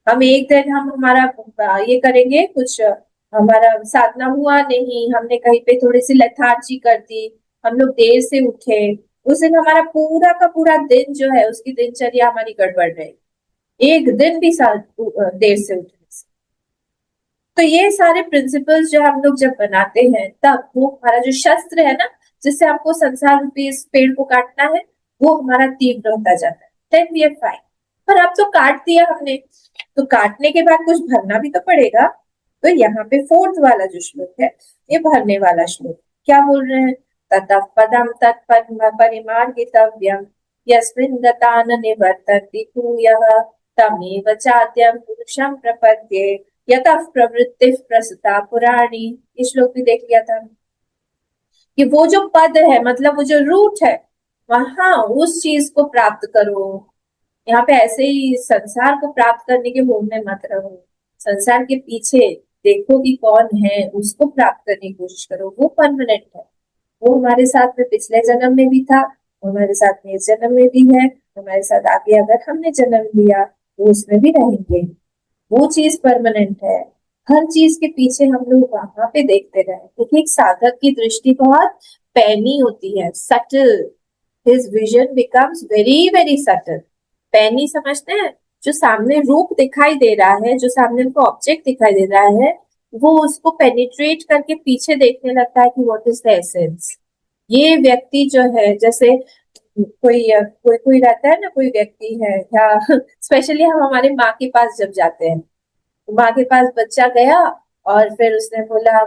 हम एक दिन हम हमारा ये करेंगे, कुछ हमारा साधना हुआ नहीं, हमने कहीं पे थोड़ी सी लेथार्जी कर दी, हम लोग देर से उठे, उस दिन हमारा पूरा का पूरा दिन जो है, उसकी दिनचर्या हमारी गड़बड़ रहेगी, एक दिन भी देर से उठने से। तो ये सारे प्रिंसिपल्स जो हम लोग जब बनाते हैं, तब वो हमारा जो शस्त्र है ना, जिससे हमको संसार रूपी इस पेड़ को काटना है, वो हमारा तीव्र होता जाता है। Then we are fine. पर अब तो काट दिया हमने, तो काटने के बाद कुछ भरना भी तो पड़ेगा। तो यहाँ पे 4th वाला जो श्लोक है, ये भरने वाला श्लोक। क्या बोल रहे हैं? ततः पदम तत्परिमार्गितव्यम यस्मिन् गता न निवर्तन्ति भूयः तमेव चाद्यं पुरुषं प्रपद्ये यतः प्रवृत्तिः प्रसृता पुराणी। ये श्लोक भी देख लिया था कि वो जो पद है, मतलब वो जो रूट है, वहां उस चीज को प्राप्त करो। यहाँ पे ऐसे ही संसार को प्राप्त करने के होड़ में मत रहो, संसार के पीछे देखो कि कौन है, उसको प्राप्त करने की कोशिश करो। वो परमानेंट है, वो हमारे साथ में पिछले जन्म में भी था, हमारे साथ में इस जन्म में भी है, हमारे साथ आगे अगर हमने जन्म लिया तो उसमें भी रहेंगे। वो चीज परमानेंट है। हर चीज के पीछे हम लोग वहां पे देखते रहे, क्योंकि एक साधक की दृष्टि बहुत पैनी होती है, subtle. His vision becomes very very subtle. पैनी समझते हैं? जो सामने रूप दिखाई दे रहा है, जो सामने उनको ऑब्जेक्ट दिखाई दे रहा है, वो उसको पेनिट्रेट करके पीछे देखने लगता है कि व्हाट इज द एसेंस। ये व्यक्ति जो है, जैसे कोई कोई रहता है ना, कोई व्यक्ति है या स्पेशली हम हमारे माँ के पास जब जाते हैं, तो माँ के पास बच्चा गया और फिर उसने बोला,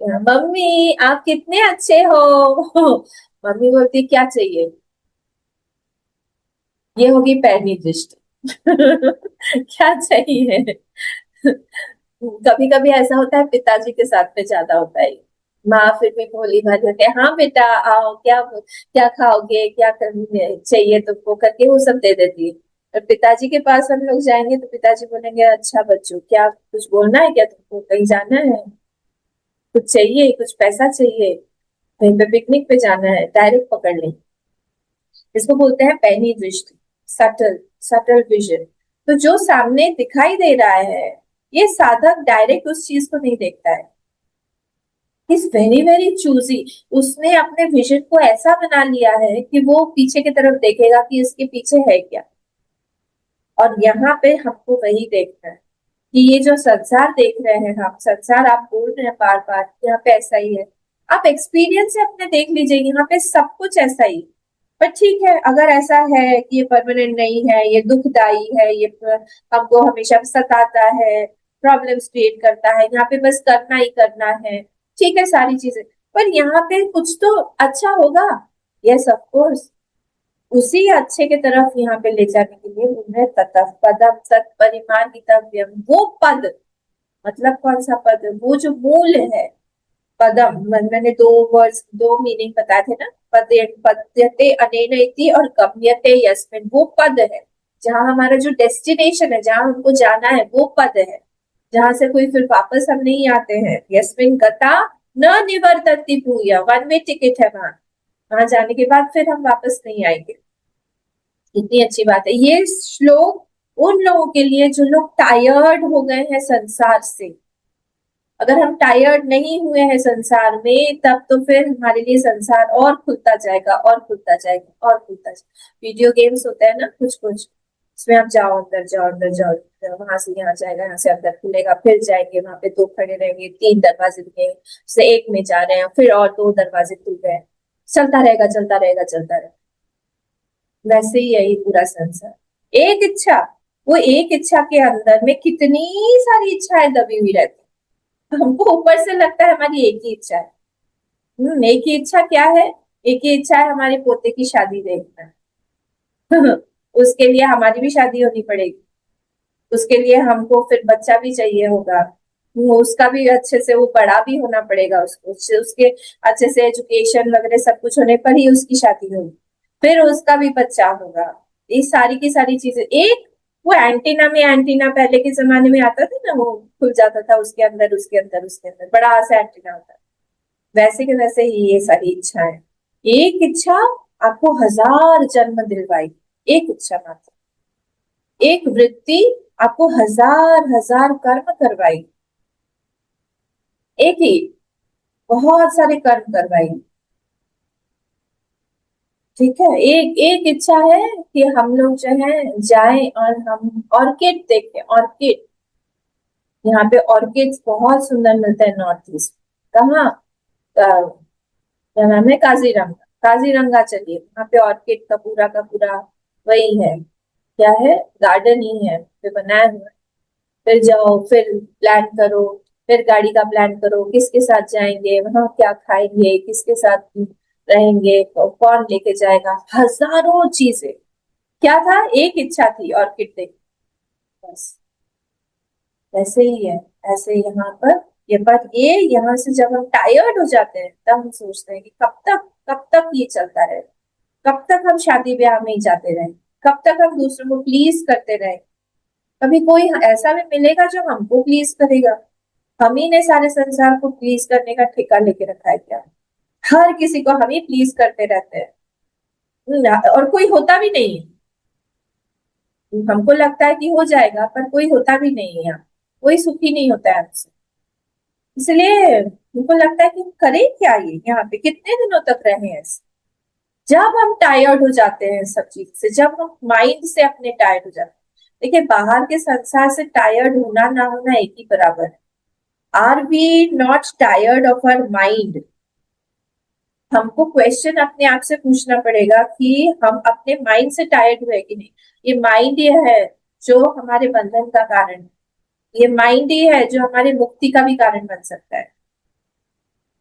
मम्मी आप कितने अच्छे हो। मम्मी बोलती क्या चाहिए, ये होगी पैरनी दृष्टि। क्या चाहिए। कभी कभी ऐसा होता है पिताजी के साथ में ज्यादा होता है। माँ फिर भी भोली भाली होती है, हाँ बेटा आओ, क्या क्या खाओगे, क्या करने चाहिए तुमको करके वो सब दे देती है। और पिताजी के पास हम लोग जाएंगे तो पिताजी बोलेंगे, अच्छा बच्चों क्या कुछ बोलना है क्या, तुमको कहीं जाना है, कुछ चाहिए, कुछ पैसा चाहिए, कहीं पे पिकनिक पे जाना है, डायरेक्ट पकड़ लें। इसको बोलते हैं पैनी दृष्टि, सटल सटल विजन। तो जो सामने दिखाई दे रहा है, ये साधक डायरेक्ट उस चीज को नहीं देखता है, इज वेरी वेरी चूजी। उसने अपने विजन को ऐसा बना लिया है कि वो पीछे की तरफ देखेगा कि इसके पीछे है क्या। और यहाँ पे हमको वही देखना है कि ये जो संसार देख रहे हैं हम, संसार आप बोल रहे हैं बार बार, यहाँ पे ऐसा ही है। आप एक्सपीरियंस से अपने देख लीजिए, यहाँ पे सब कुछ ऐसा ही। पर ठीक है, अगर ऐसा है कि ये परमानेंट नहीं है, ये दुखदाई है, ये हमको हमेशा सताता है, प्रॉब्लम्स क्रिएट करता है, यहाँ पे बस करना ही करना है, ठीक है सारी चीजें। पर यहाँ पे कुछ तो अच्छा होगा, यस ऑफ कोर्स। उसी अच्छे के तरफ यहाँ पे ले जाने के लिए उन्हें ततः पदम सत परिमार्गितव्यम, वो पद, मतलब कौन सा पद, वो जो मूल है। पदम, मैंने दो वर्ड्स, दो मीनिंग बताए थे ना, पदे पद्यते अनेन इति और गम्यते यस्मिन, वो पद है जहाँ हमारा जो डेस्टिनेशन है, जहाँ हमको जाना है, वो पद है जहां से कोई फिर वापस हम नहीं आते हैं। यस्मिन गता न निवर्तन्ति भूया, वन वे टिकट है वहां, वहां जाने के बाद फिर हम वापस नहीं आएंगे। कितनी अच्छी बात है ये श्लोक उन लोगों के लिए जो लोग टायर्ड हो गए हैं संसार से। अगर हम टायर्ड नहीं हुए हैं संसार में, तब तो फिर हमारे लिए संसार और खुलता जाएगा और खुलता जाएगा और खुलता जाएगा। वीडियो गेम्स होता है ना कुछ कुछ, इसमें आप जाओ अंदर, जाओ अंदर, जाओ, वहां से यहाँ जाएगा, यहाँ से अंदर खुलेगा, फिर जाएंगे, वहां पे दो खड़े रहेंगे, तीन दरवाजे दिखे, से एक में जा रहे हैं, फिर और दो दरवाजे खुल गए, चलता रहेगा चलता रहेगा चलता रहेगा। वैसे ही यही पूरा संसार एक इच्छा, वो एक इच्छा के अंदर में कितनी सारी इच्छाएं दबी हुई रहती हैं। हमको ऊपर से लगता है हमारी एक ही इच्छा है। एक ही इच्छा क्या है, एक ही इच्छा है हमारे पोते की शादी देखना। उसके लिए हमारी भी शादी होनी पड़ेगी, उसके लिए हमको फिर बच्चा भी चाहिए होगा, उसका भी अच्छे से वो बड़ा भी होना पड़ेगा, उसके अच्छे से एजुकेशन वगैरह सब कुछ होने पर ही उसकी शादी होगी, फिर उसका भी बच्चा होगा। ये सारी की सारी चीजें एक, वो एंटीना में, एंटीना पहले के जमाने में आता था ना, वो खुल जाता था, उसके अंदर उसके अंदर उसके अंदर बड़ा सा एंटीना होता है। वैसे के वैसे ही ये सारी इच्छाएं, एक इच्छा आपको हजार जन्म दिलवाई, एक इच्छा मात्र, एक वृत्ति आपको हजार हजार कर्म करवाई, एक ही, बहुत सारे कर्म करवाई। ठीक है, एक एक इच्छा है कि हम लोग जो है जाएं और हम ऑर्किड देखें, ऑर्किड। यहाँ पे ऑर्किड्स बहुत सुंदर मिलते हैं नॉर्थ ईस्ट। कहाँ, क्या नाम है, काजीरंगा, काजीरंगा चलिए, वहां पे ऑर्किड का पूरा वही है, क्या है, गार्डन ही है, फिर बनाया हुआ है। फिर जाओ, फिर प्लान करो, फिर गाड़ी का प्लान करो, किसके साथ जाएंगे, वहां क्या खाएंगे, किसके साथ रहेंगे, कौन लेके जाएगा, हजारों चीजें। क्या था, एक इच्छा थी ऑर्किड देख, बस। वैसे ही है, ऐसे यहाँ पर ये, पर ये यहाँ से जब हम टायर्ड हो जाते हैं तब हम सोचते हैं कि कब तक ये चलता रहे, कब तक हम शादी ब्याह में ही जाते रहे, कब तक हम दूसरों को प्लीज करते रहे। कभी कोई ऐसा भी मिलेगा जो हमको प्लीज करेगा? हम ही ने सारे संसार को प्लीज करने का ठेका लेके रखा है क्या? हर किसी को हम ही प्लीज करते रहते हैं। और कोई होता भी नहीं है, हमको लगता है कि हो जाएगा, पर कोई होता भी नहीं है, कोई सुखी नहीं होता है हमसे। इसलिए हमको लगता है कि करें क्या, ये यहाँ पे कितने दिनों तक रहे हैं ऐसे? जब हम टायर्ड हो जाते हैं सब चीज से, जब हम माइंड से अपने टायर्ड हो जाते हैं। देखिए, बाहर के संसार से टायर्ड होना ना होना एक ही बराबर है। Are we not tired of our mind? हमको क्वेश्चन अपने आप से पूछना पड़ेगा कि हम अपने माइंड से टायर्ड हुए कि नहीं। ये माइंड ही है जो हमारे बंधन का कारण है, ये माइंड ही है जो हमारे मुक्ति का भी कारण बन सकता है।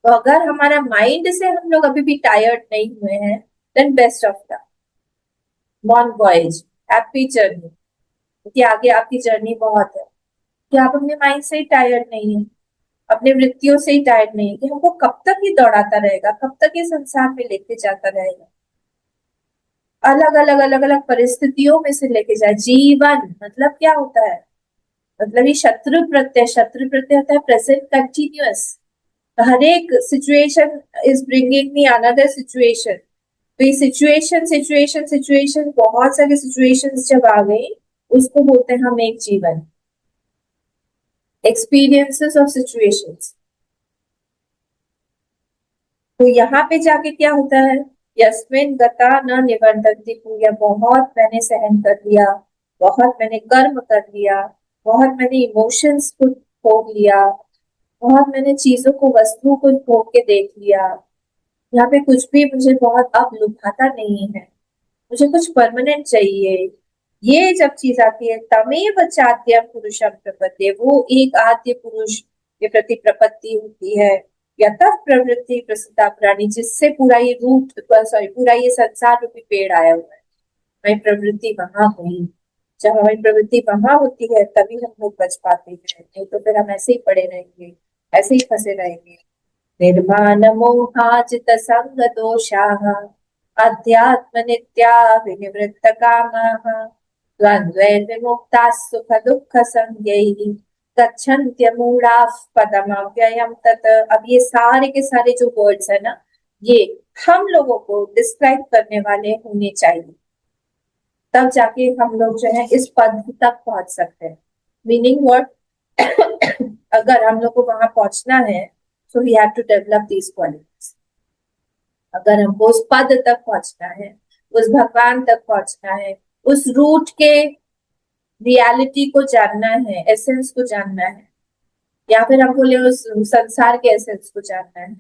तो अगर हमारा माइंड से हम लोग अभी भी टायर्ड नहीं हुए हैं, then best of luck, bon voyage, happy journey, क्योंकि आगे आपकी जर्नी बहुत है। कि आप अपने माइंड से ही टायर्ड नहीं है, अपने वृत्तियों से ही टायर्ड नहीं है कि हमको कब तक ये दौड़ाता रहेगा, कब तक ये संसार में लेके जाता रहेगा, अलग अलग अलग अलग परिस्थितियों में से लेके जाए। जीवन मतलब क्या होता है, मतलब ये शत्रु प्रत्यय होता है प्रेजेंट कंटिन्यूअस। हर एक situation is bringing me another situation. तो ये सिचुएशन सिचुएशन सिचुएशन, बहुत सारी सिचुएशंस जब आ गई, उसको बोलते हैं हम एक जीवन, एक्सपीरियंसेस ऑफ सिचुएशंस। तो यहाँ पे जाके क्या होता है, यस्मिन गता न निवर्तन्ति पूया, बहुत मैंने सहन कर लिया, बहुत मैंने कर्म कर लिया, बहुत मैंने इमोशंस को भोग लिया, बहुत मैंने चीजों को, वस्तुओं को भोग के देख लिया, यहाँ पे कुछ भी मुझे बहुत अब लुभाता नहीं है, मुझे कुछ परमानेंट चाहिए। ये जब चीज आती है, तमेव चाद्य पुरुषम प्रपद्ये, वो एक आद्य पुरुष के प्रति प्रपत्ति होती है। यतः प्रवृत्ति प्रसिद्धा प्राणी, जिससे पूरा ये पूरा ये संसार रूपी पेड़ आया हुआ है, वही प्रवृत्ति वहां हुई। जब हमारी प्रवृत्ति वहां होती है तभी हम लोग बच पाते हैं, नहीं तो फिर हम ऐसे ही पड़े रहेंगे, ऐसे ही फंसे रहेंगे। निर्माण मोहाजित संग दोषाः अध्यात्म नित्या विनिवृत्त कामाः द्वन्द्वैर्विमुक्ताः सुख दुःख संज्ञैः गच्छन्त्य मूढ़ाः पदमव्ययम् तत्। अब ये सारे के सारे जो वर्ड्स है ना, ये हम लोगों को डिस्क्राइब करने वाले होने चाहिए, तब जाके हम लोग जो है इस पद तक पहुंच सकते हैं। मीनिंग व्हाट, अगर हम लोग को वहां पहुंचना है, so we have to develop these qualities। अगर हमको उस पद तक पहुंचना है, उस भगवान तक पहुंचना है, उस रूट के रियलिटी को जानना है, एसेंस को जानना है, या फिर हम बोले उस संसार के एसेंस को जानना है,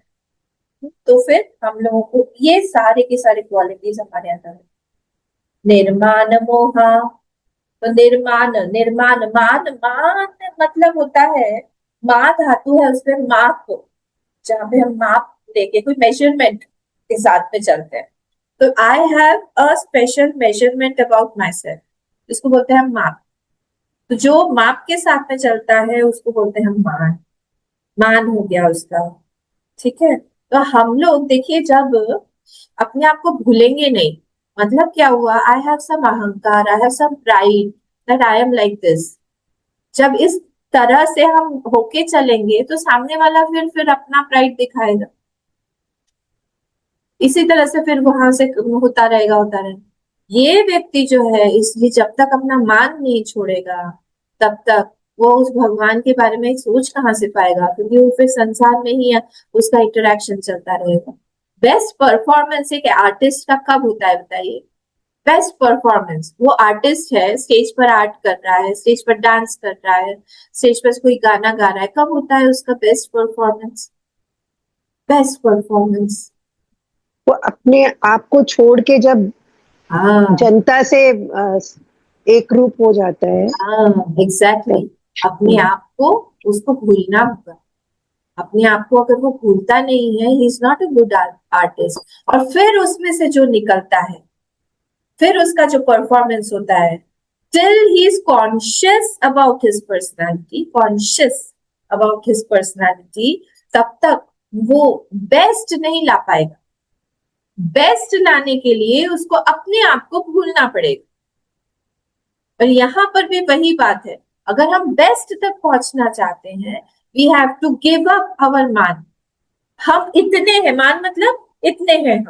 तो फिर हम लोगों को ये सारे के सारे क्वालिटीज हमारे अंदर है। निर्माण मोहा, तो निर्माण निर्माण मान मान मतलब होता है, माँ धातु है उसमें माप, जहाँ पे हम माप लेके कोई मेजरमेंट के साथ में चलते हैं। तो I have a special measurement about my self, इसको बोलते हैं हम माप। तो जो माप के साथ में चलता है उसको बोलते हैं हम मान, मान हो गया उसका। ठीक है, तो हम लोग देखिए जब अपने आप को भूलेंगे नहीं, मतलब क्या हुआ, आई हैव सम अहंकार, I have some pride that I am like this, जब इस तरह से हम होके चलेंगे तो सामने वाला फिर अपना प्राइड दिखाएगा, इसी तरह से फिर वहां से होता रहेगा। ये व्यक्ति जो है, इसलिए जब तक अपना मान नहीं छोड़ेगा तब तक वो उस भगवान के बारे में सोच कहाँ से पाएगा, क्योंकि वो फिर संसार में ही उसका इंटरेक्शन चलता रहेगा। बेस्ट परफॉर्मेंस एक आर्टिस्ट का कब होता है बताइए? बेस्ट परफॉर्मेंस, वो आर्टिस्ट है, स्टेज पर आर्ट कर रहा है, स्टेज पर डांस कर रहा है, स्टेज पर कोई गाना गा रहा है, कब होता है उसका बेस्ट परफॉर्मेंस? बेस्ट परफॉर्मेंस वो अपने आप को छोड़ के जब हाँ जनता से एक रूप हो जाता है। हाँ एग्जैक्टली, अपने आप को उसको भूलना होगा। अपने आप को अगर वो भूलता नहीं है, he is not a good artist. और फिर उसमें से जो निकलता है, फिर उसका जो परफॉर्मेंस होता है, till he is conscious about his personality, conscious about his personality, तब तक वो बेस्ट नहीं ला पाएगा। बेस्ट लाने के लिए उसको अपने आप को भूलना पड़ेगा। और यहाँ पर भी वही बात है, अगर हम बेस्ट तक पहुंचना चाहते हैं, we have to give up our मान। हम इतने हैं, मान मतलब इतने हैं,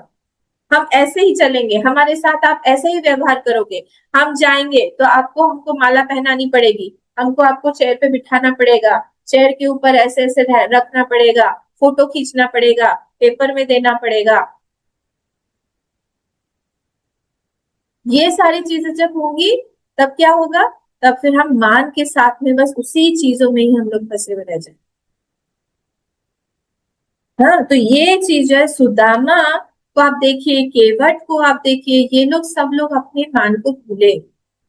हम ऐसे ही चलेंगे, हमारे साथ आप ऐसे ही व्यवहार करोगे, हम जाएंगे तो आपको हमको माला पहनानी पड़ेगी, हमको आपको चेयर पे बिठाना पड़ेगा, चेयर के ऊपर ऐसे ऐसे रखना पड़ेगा, फोटो खींचना पड़ेगा, पेपर में देना पड़ेगा। ये सारी चीजें जब होंगी तब क्या होगा, तब फिर हम मान के साथ में बस उसी चीजों में ही हम लोग फंसे हुए रह जाए। हाँ, तो ये चीज है। सुदामा को आप देखिए, केवट को आप देखिए, ये लोग सब लोग अपने मान को भूले।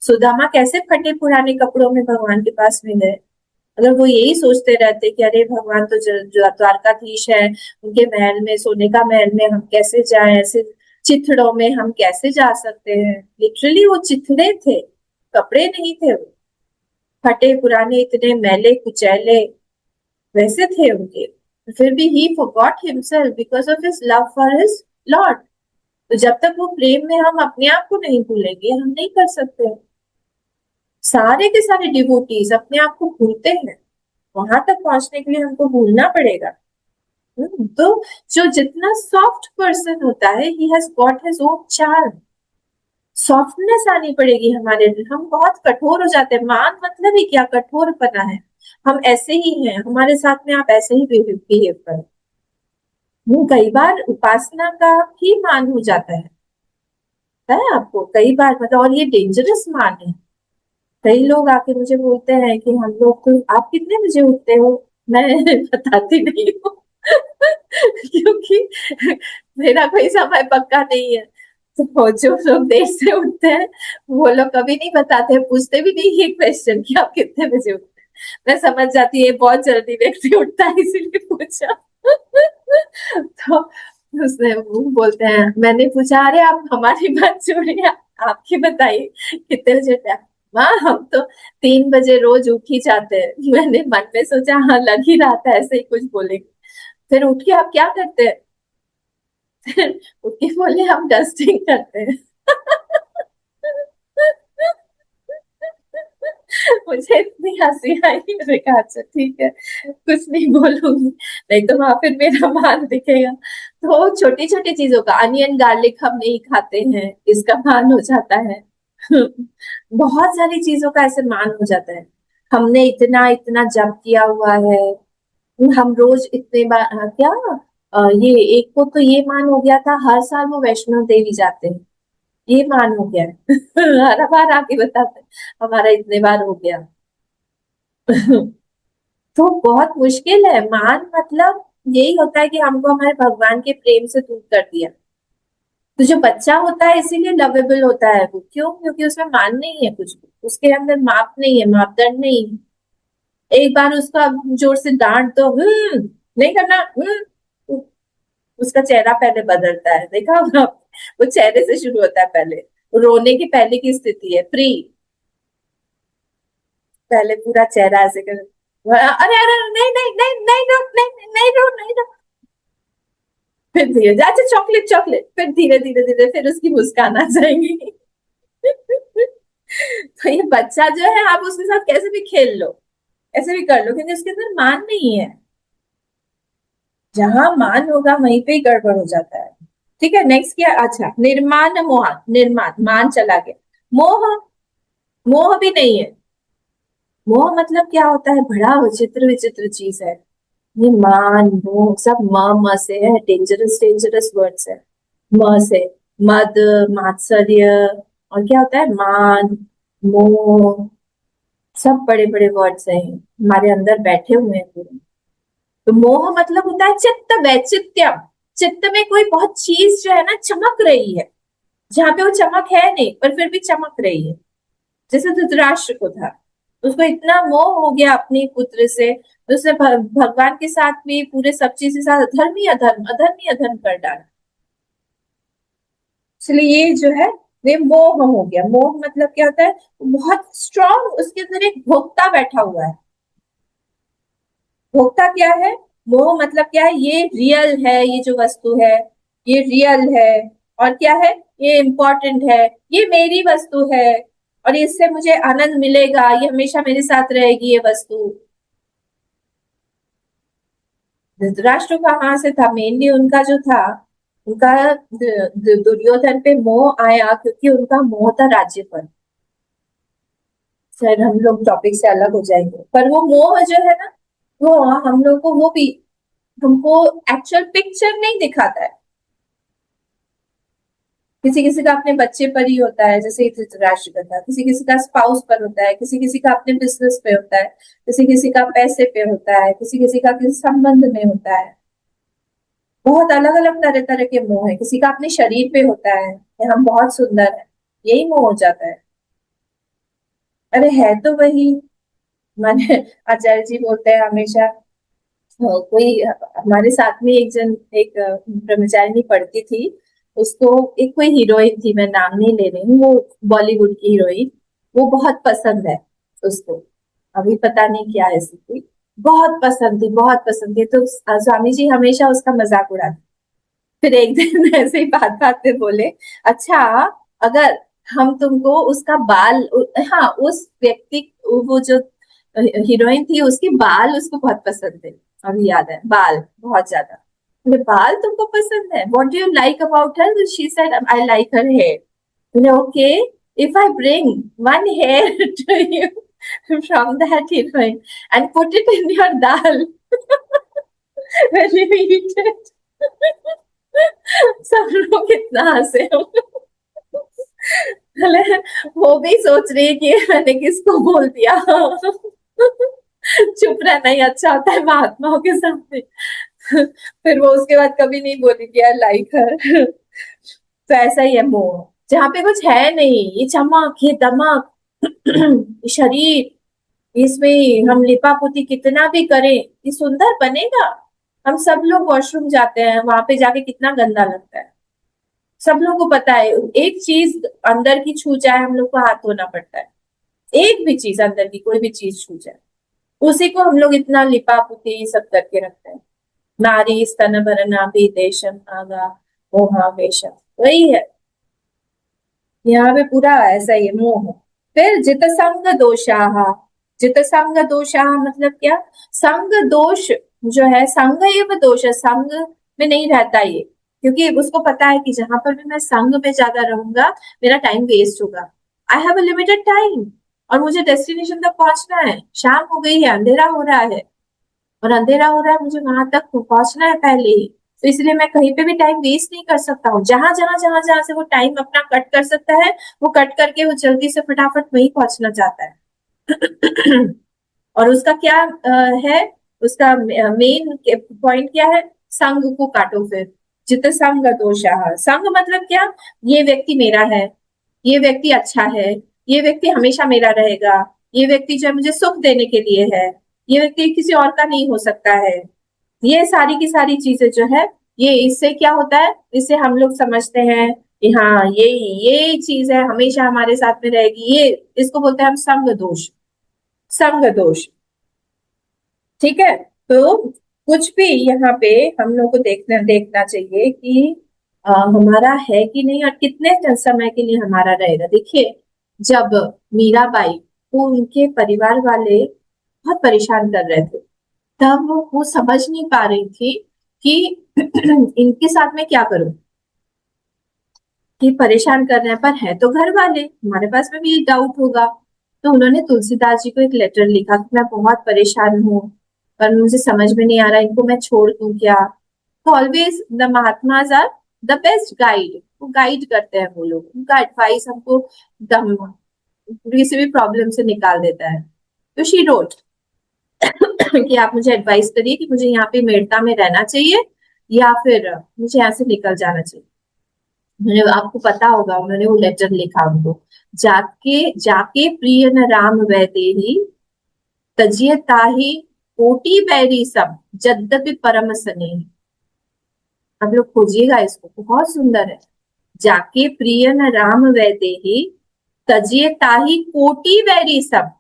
सुदामा कैसे फटे पुराने कपड़ों में भगवान के पास में गए? अगर वो यही सोचते रहते कि अरे भगवान तो जो द्वारकाधीश है, उनके महल में, सोने का महल में हम कैसे जाएं, ऐसे चिथड़ों में हम कैसे जा सकते हैं? लिटरली वो चिथड़े थे, कपड़े नहीं थे वो। फटे पुराने, इतने मैले कुचैले वैसे थे उनके। फिर भी ही forgot himself because of his love for his Lord। तो जब तक वो प्रेम में हम अपने आप को नहीं भूलेंगे, हम नहीं कर सकते। सारे के सारे डिवोटीज अपने आप को भूलते हैं, वहां तक पहुंचने के लिए हमको भूलना पड़ेगा। तो जो जितना सॉफ्ट पर्सन होता है, he has got his own charm. Softness आनी पड़ेगी हमारे अंदर। हम बहुत कठोर हो जाते हैं। मान मतलब ही क्या, कठोरपना है। हम ऐसे ही हैं, हमारे साथ में आप ऐसे ही बिहेव करें। कई बार उपासना का भी मान हो जाता है, पता है आपको? कई बार मतलब, और ये डेंजरस मान है। कई लोग आके मुझे बोलते हैं कि हम लोग तो, आप कितने बजे उठते हो? मैं बताती नहीं हूँ क्योंकि मेरा कोई समय पक्का नहीं है। तो जो लोग देर से उठते हैं, वो लोग कभी नहीं बताते, पूछते भी नहीं ये क्वेश्चन कि आप कितने बजे उठते हैं। मैं समझ जाती है बहुत जल्दी व्यक्ति उठता है, इसीलिए पूछा तो उसने, वो बोलते हैं, मैंने पूछा अरे आप हमारी बात छोड़िए, आपकी बताइए कितने बजे उठते हैं? हाँ, हम तो 3 बजे रोज उठ ही जाते हैं। मैंने मन में सोचा हाँ, लग ही रहा था ऐसे ही कुछ बोलेंगे। फिर उठ के आप क्या करते हैं? उठ के बोले हम डस्टिंग करते हैं मुझे इतनी हंसी आई, मैंने कहा अच्छा ठीक है, कुछ नहीं बोलूंगी, नहीं तो वहां फिर मेरा मान दिखेगा। तो छोटी छोटी चीजों का, अनियन गार्लिक हम नहीं खाते हैं, इसका मान हो जाता है बहुत सारी चीजों का ऐसे मान हो जाता है। हमने इतना इतना जप किया हुआ है, हम रोज इतने बार, क्या, ये एक को तो ये मान हो गया था, हर साल वो वैष्णो देवी जाते हैं, ये मान हो गया है हर बार आके बताते हैं, हमारा इतने बार हो गया तो बहुत मुश्किल है। मान मतलब यही होता है कि हमको हमारे भगवान के प्रेम से दूर कर दिया। तो जो बच्चा होता है इसीलिए लवेबल होता है वो, क्यों? क्योंकि उसमें मान नहीं है कुछ भी, उसके अंदर माप नहीं है, मापदंड नहीं है। एक बार उसको आप जोर से डांट दो, नहीं करना, उसका चेहरा पहले बदलता है, देखा होगा वो चेहरे से शुरू होता है पहले। रोने की पहले की स्थिति है प्री, पहले पूरा चेहरा ऐसे कर, अरे अरे नहीं नहीं नहीं नहीं रो, नहीं नहीं रो, नहीं रो। फिर धीरे, अच्छा चॉकलेट चॉकलेट, फिर धीरे धीरे धीरे फिर उसकी मुस्कान आ जाएंगी तो ये बच्चा जो है, आप उसके साथ कैसे भी खेल लो, ऐसे भी कर लो, क्योंकि उसके अंदर मान नहीं है। जहां मान होगा वहीं पे ही गड़बड़ हो जाता है। ठीक है, नेक्स्ट क्या? अच्छा, निर्माण मोह, निर्माण मान चला गया। मोह, मोह भी नहीं है। मोह मतलब क्या होता है? बड़ा विचित्र विचित्र चीज है ये। मान मोह सब म म से है, डेंजरस डेंजरस वर्ड्स है। म से मद, मात्सर्य, और क्या होता है? मान, मोह, सब बड़े बड़े वर्ड्स हैं, हमारे अंदर बैठे हुए हैं पूरे। तो मोह मतलब होता है चित्त वैचित्यम। चित्त में कोई बहुत चीज जो है ना, चमक रही है, जहाँ पे वो चमक है नहीं पर फिर भी चमक रही है। जैसे धृतराष्ट्र को था, उसको इतना मोह हो गया अपने पुत्र से, तो उसने भगवान के साथ भी, पूरे सब चीज के साथ अधर्म ही अधर्म, अधर्म ही अधर्म कर डाला। इसलिए ये जो है, वे मोह हो गया। मोह मतलब क्या होता है? बहुत स्ट्रांग उसके अंदर एक भोक्ता बैठा हुआ है। भोक्ता क्या है? मोह मतलब क्या है? ये रियल है, ये जो वस्तु है ये रियल है, और क्या है? ये इम्पोर्टेंट है, ये मेरी वस्तु है, और इससे मुझे आनंद मिलेगा, ये हमेशा मेरे साथ रहेगी ये वस्तु। धृतराष्ट्र कहाँ से था? मेनली उनका जो था, उनका दुर्योधन पे मोह आया क्योंकि उनका मोह था राज्य पर। सर हम लोग टॉपिक से अलग हो जाएंगे, पर वो मोह जो है ना, वो हम लोग को, वो भी हमको एक्चुअल पिक्चर नहीं दिखाता है। किसी किसी का अपने बच्चे पर ही होता है, जैसे धृतराष्ट्र का था। किसी किसी का स्पाउस पर होता है, किसी किसी का अपने बिजनेस पे होता है, किसी किसी का पैसे पे होता है, किसी किसी का किसी संबंध में होता है। बहुत अलग अलग तरह तरह के मोह है। किसी का अपने शरीर पे होता है कि हम बहुत सुंदर हैं, यही मोह हो जाता है। अरे है तो वही। माने आचार्य जी बोलते हैं हमेशा, कोई हमारे साथ में एक ब्रह्मचारिणी पढ़ती थी, उसको एक कोई हीरोइन थी, मैं नाम नहीं ले रही हूँ, वो बॉलीवुड की हीरोइन, वो बहुत पसंद है उसको, अभी पता नहीं क्या है स्थिति, बहुत पसंद थी, बहुत पसंद थी। तो स्वामी जी हमेशा उसका मजाक उड़ाते। फिर एक दिन ऐसे ही बात बात पे बोले, अच्छा अगर हम तुमको उसका हाँ उस व्यक्ति, वो जो हीरोइन थी उसके बाल उसको बहुत पसंद थे, अभी याद है, बाल बहुत ज्यादा। बोले बाल तुमको पसंद है, what do you like about her? She said I like her hair. बोले okay, if I bring one hair to you from that heroine and put it in your dal when you eat it, सब लोग इतना हंसे। भले वो भी सोच रही है कि मैंने किसको बोल दिया। चुप रहना ही अच्छा होता है महात्माओं के सामने। फिर वो उसके बाद कभी नहीं बोली कि यार लाइक हर। तो ऐसा ही है मोह, जहाँ पे कुछ है नहीं, ये चमक, ये दमक, ये शरीर, इसमें हम लिपा पोती कितना भी करें, ये सुंदर बनेगा? हम सब लोग वॉशरूम जाते हैं, वहां पे जाके कितना गंदा लगता है, सब लोगों को पता है। एक चीज अंदर की छू जाए हम लोग को हाथ धोना पड़ता है, एक भी चीज अंदर की कोई भी चीज छू जाए उसी को हम लोग इतना लिपा पुती सब करके रखते हैं। नारी स्तन भरना भी देशम आगा मोहावेशम, वही है यहाँ पे पूरा ऐसा ही है, मोह। फिर जित संग दोषाह, जित संग दोषाह मतलब क्या? संग दोष जो है, संग एवं दोष है, संग में नहीं रहता ये, क्योंकि उसको पता है कि जहां पर भी मैं संग में ज्यादा रहूंगा मेरा टाइम वेस्ट होगा। I have a limited time और मुझे डेस्टिनेशन तक पहुंचना है, शाम हो गई है, अंधेरा हो रहा है, और अंधेरा हो रहा है, मुझे वहां तक पहुंचना है पहले ही। तो इसलिए मैं कहीं पे भी टाइम वेस्ट नहीं कर सकता हूँ, जहां जहां से वो टाइम अपना कट कर सकता है वो कट करके वो जल्दी से फटाफट वहीं पहुंचना चाहता है। और उसका क्या है, उसका मेन पॉइंट क्या है? संग को काटो फिर। जित संग दोषाः, संग मतलब क्या? ये व्यक्ति मेरा है, ये व्यक्ति अच्छा है, ये व्यक्ति हमेशा मेरा रहेगा, ये व्यक्ति जो है मुझे सुख देने के लिए है, ये व्यक्ति किसी और का नहीं हो सकता है। ये सारी की सारी चीजें जो है, ये इससे क्या होता है, इससे हम लोग समझते हैं कि हाँ ये चीज है हमेशा हमारे साथ में रहेगी, ये इसको बोलते हैं हम संग दोष, संग दोष। ठीक है, तो कुछ भी यहाँ पे हम लोग को देखना देखना चाहिए कि हमारा है कि नहीं और कितने समय के लिए हमारा रहेगा। देखिए, जब मीराबाई को उनके परिवार वाले बहुत परेशान कर रहे थे, तब वो समझ नहीं पा रही थी कि इनके साथ में क्या करूं, कि परेशान कर रहे हैं पर है तो घर वाले, हमारे पास में भी डाउट होगा। तो उन्होंने तुलसीदास जी को एक लेटर लिखा कि मैं बहुत परेशान हूँ, पर मुझे समझ में नहीं आ रहा इनको मैं छोड़ दूं क्या। तो always the mahatmas are the best guide, वो गाइड करते हैं, वो लोग, उनका एडवाइस हमको एकदम किसी भी प्रॉब्लम से निकाल देता है। तो शी रोट कि आप मुझे एडवाइस करिए कि मुझे यहाँ पे मेड़ता में रहना चाहिए या फिर मुझे यहाँ से निकल जाना चाहिए। उन्होंने, आपको पता होगा, उन्होंने वो लेटर लिखा उनको, जाके जाके प्रिय न राम वैदेही तजिय ताहि कोटि बैरी सब यद्यपि परम स्नेही। आप लोग खोजिएगा इसको, बहुत सुंदर है। जाके प्रिय न राम वैदेही तजिय ताहि कोटि बैरी सब,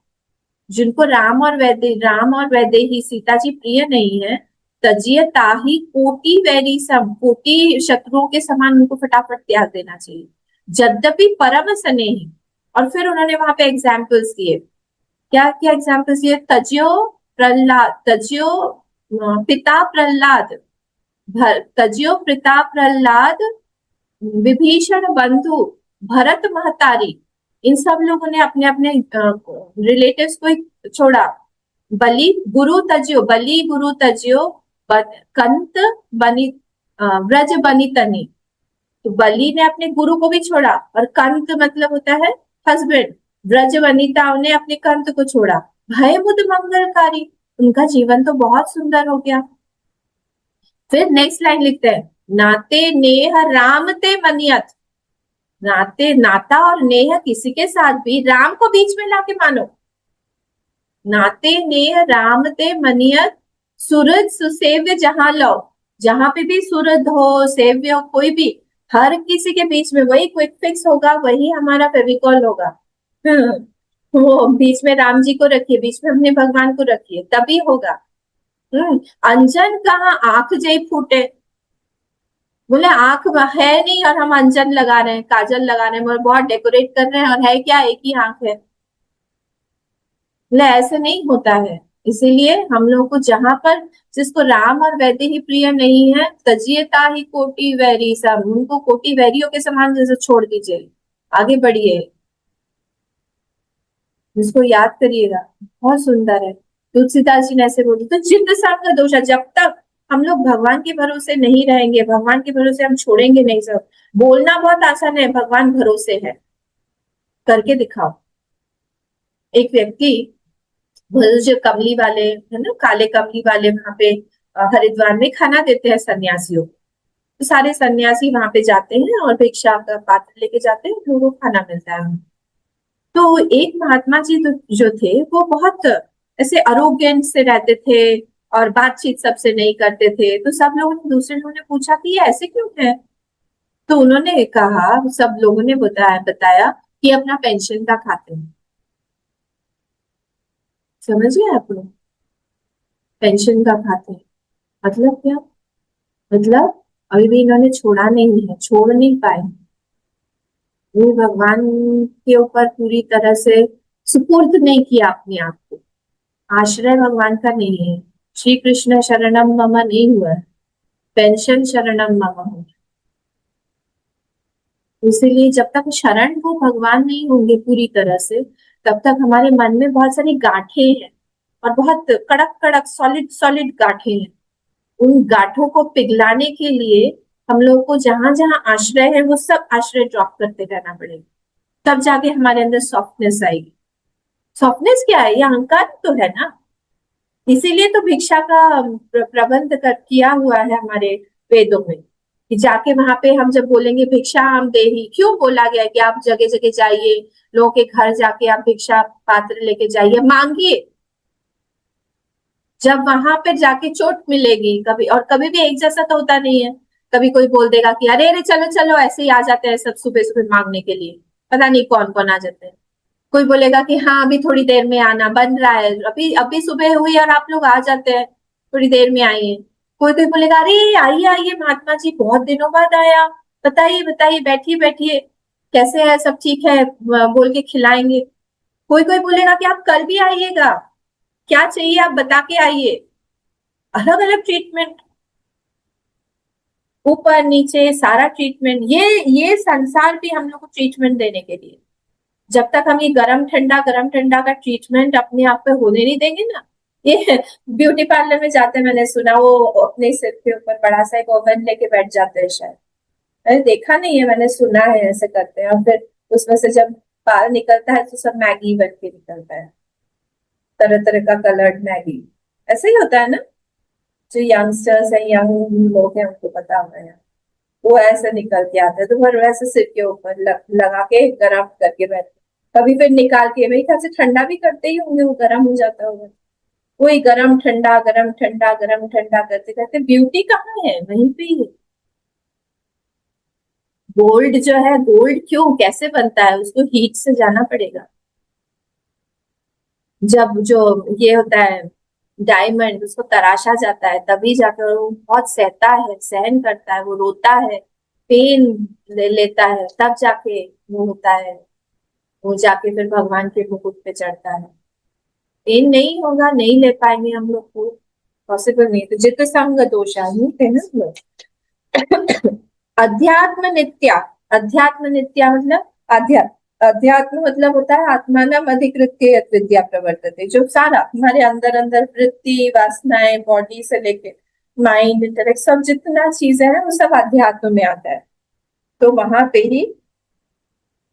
जिनको राम और वैदेही सीता जी प्रिय नहीं है, तजिय ताहि कोटि वैरी सब, कोटि शत्रुओं के समान उनको फटाफट त्याग देना चाहिए, यद्यपि परम स्नेही। और फिर उन्होंने वहां पे एग्जाम्पल्स दिए, क्या क्या एग्जाम्पल्स दिए? तज्यो प्रहलाद, तज्यो पिता प्रहलाद, तज्यो पिता प्रहलाद, विभीषण बंधु, भरत महतारी, इन सब लोगों ने अपने अपने रिलेटिव्स को छोड़ा। बलि गुरु तजियो कंत बनी व्रज बनी तनी, तो बलि ने अपने गुरु को भी छोड़ा, और कंत मतलब होता है हस्बैंड, व्रज वनिताओं ने अपने कंत को छोड़ा। भय बुद्ध मंगलकारी, उनका जीवन तो बहुत सुंदर हो गया। फिर नेक्स्ट लाइन लिखते हैं, नाते नेह राम ते मनियत। नाते, नाता और नेह किसी के साथ भी, राम को बीच में लाके मानो। नाते नेह राम ते मनियत, सूरज सुसेव्य जहां लो। जहां पे भी सूरज हो, सेव्य हो, कोई भी, हर किसी के बीच में वही क्विक फिक्स होगा, वही हमारा फेविकॉल होगा। वो बीच में राम जी को रखिए, बीच में अपने भगवान को रखिए, तभी होगा। अंजन कहाँ आंख जय फूटे। बोले आंख है नहीं और हम अंजन लगा रहे हैं, काजल लगा रहे हैं, बहुत डेकोरेट कर रहे हैं, और है क्या, एक ही आंख है। बोले ऐसे नहीं होता है। इसीलिए हम लोग को जहां पर, जिसको राम और वैद्य ही प्रिय नहीं है, तजियता ही कोटि वैरी सब, उनको कोटि वैरियों के समान जैसे छोड़ दीजिए, आगे बढ़िए, जिसको याद करिएगा। बहुत सुंदर है। तुलसीदास जी ने ऐसे बोले, तो चित्त संग दोष है। जब तक हम लोग भगवान के भरोसे नहीं रहेंगे, भगवान के भरोसे हम छोड़ेंगे नहीं। सब बोलना बहुत आसान है, भगवान भरोसे है, करके दिखाओ। एक व्यक्ति, जो कमली वाले है ना, काले कमली वाले, वहां पे हरिद्वार में खाना देते हैं सन्यासियों को। तो सारे सन्यासी वहां पे जाते हैं और भिक्षा का पात्र लेके जाते हैं, लोगों को खाना मिलता है। तो एक महात्मा जी जो थे, वो बहुत ऐसे अरोगेंट से रहते थे और बातचीत सबसे नहीं करते थे। तो सब लोगों ने, दूसरे लोगों ने पूछा कि ये ऐसे क्यों है। तो उन्होंने कहा, सब लोगों ने बताया कि अपना पेंशन का खाते हैं। समझ गए आप लोग, पेंशन का खाते हैं मतलब क्या, मतलब अभी भी इन्होंने छोड़ा नहीं है, छोड़ नहीं पाए, वो भगवान के ऊपर पूरी तरह से सुपुर्द नहीं किया अपने आप को। आश्रय भगवान का नहीं है। श्री कृष्ण शरणम मम नहीं हुआ, पेंशन शरणम मम हो। इसीलिए जब तक शरण को भगवान नहीं होंगे पूरी तरह से, तब तक हमारे मन में बहुत सारी गांठें हैं, और बहुत कड़क कड़क सॉलिड सॉलिड गांठें हैं। उन गांठों को पिघलाने के लिए हम लोग को जहां जहां आश्रय है, वो सब आश्रय ड्रॉप करते रहना पड़ेगा, तब जाके हमारे अंदर सॉफ्टनेस आएगी। सॉफ्टनेस क्या है, ये अहंकार तो है ना। इसीलिए तो भिक्षा का प्रबंध किया हुआ है हमारे वेदों में, कि जाके वहां पे हम जब बोलेंगे भिक्षा हम दे ही, क्यों बोला गया कि आप जगह जगह जाइए, लोगों के घर जाके आप भिक्षा पात्र लेके जाइए, मांगिए। जब वहां पे जाके चोट मिलेगी कभी, और कभी भी एक जैसा तो होता नहीं है। कभी कोई बोल देगा कि अरे अरे चलो चलो, ऐसे ही आ जाते हैं सब सुबह सुबह मांगने के लिए, पता नहीं कौन कौन आ जाते हैं। कोई बोलेगा कि हाँ अभी थोड़ी देर में आना, बन रहा है, अभी अभी सुबह हुई और आप लोग आ जाते हैं, थोड़ी देर में आइए। कोई कोई बोलेगा अरे आइए आइए महात्मा जी, बहुत दिनों बाद आया, बताइए बताइए, बैठिए बैठिए, कैसे है, सब ठीक है, बोल के खिलाएंगे। कोई कोई बोलेगा कि आप कल भी आइएगा, क्या चाहिए आप बता के आइए। अलग अलग ट्रीटमेंट, ऊपर नीचे सारा ट्रीटमेंट। ये संसार भी हम लोग को ट्रीटमेंट देने के लिए। जब तक हम ये गरम ठंडा का ट्रीटमेंट अपने आप पे होने नहीं देंगे ना, ये ब्यूटी पार्लर में जाते हैं, मैंने सुना वो अपने सिर के ऊपर बड़ा सा एक ओवन लेके बैठ जाते हैं शायद, मैंने देखा नहीं है, मैंने सुना है ऐसे करते हैं। और फिर उसमें से जब बाल निकलता है तो सब मैगी बन के निकलता है, तरह तरह का कलर्ड मैगी। ऐसे ही होता है ना, जो यंगस्टर्स है, यंग लोग हैं, उनको पता होगा है, वो ऐसे निकल के आते हैं। तो फिर वैसे सिर के ऊपर लगा के गर्म करके बैठते, कभी फिर निकाल के, मेरे ख्याल से ठंडा भी करते ही होंगे, वो गर्म हो जाता होगा। वही गरम ठंडा गरम ठंडा गरम ठंडा करते करते, ब्यूटी कहाँ है, वहीं पे ही है। गोल्ड जो है, गोल्ड क्यों कैसे बनता है, उसको हीट से जाना पड़ेगा। जब जो ये होता है डायमंड, उसको तराशा जाता है, तभी जाकर वो बहुत सहता है, सहन करता है, वो रोता है, पेन लेता है, तब जाके वो होता है, वो जाके फिर भगवान के मुकुट पे चढ़ता है। पेन नहीं होगा, नहीं ले पाएंगे हम लोग को, पॉसिबल नहीं। तो जित संग दोषा ही थे ना हम लोग। अध्यात्म नित्या, अध्यात्म नित्या मतलब अध्यात्म मतलब होता है आत्मानम अधिकृत्य यत् विद्या प्रवर्तते, जो सारा हमारे अंदर अंदर वृत्ति वासनाएं, बॉडी से लेके माइंड इंटेलेक्ट, सब जितना चीजें हैं वो सब अध्यात्म में आता है। तो वहां पे ही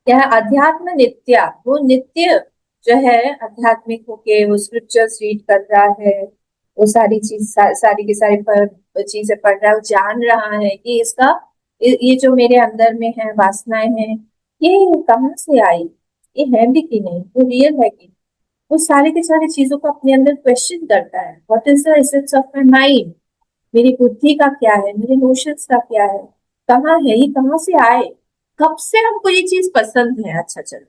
यह अध्यात्म नित्या, वो नित्य जो है आध्यात्मिक होके वो स्क्रिप्चर्स रीड कर रहा है, वो सारी चीज सारी की सारी चीजें पढ़ रहा है, वो जान रहा है कि इसका ये जो मेरे अंदर में है वासनाएं हैं, ये कहाँ से आई, ये है भी कि नहीं, ये रियल है कि नहीं। वो सारे के सारे चीजों को अपने अंदर क्वेश्चन करता है, what is the essence of my mind, मेरी बुद्धि का क्या है, मेरे इमोशंस का क्या है, कहाँ है ये, कहाँ से आए, कब से हमको ये चीज पसंद है। अच्छा चलो,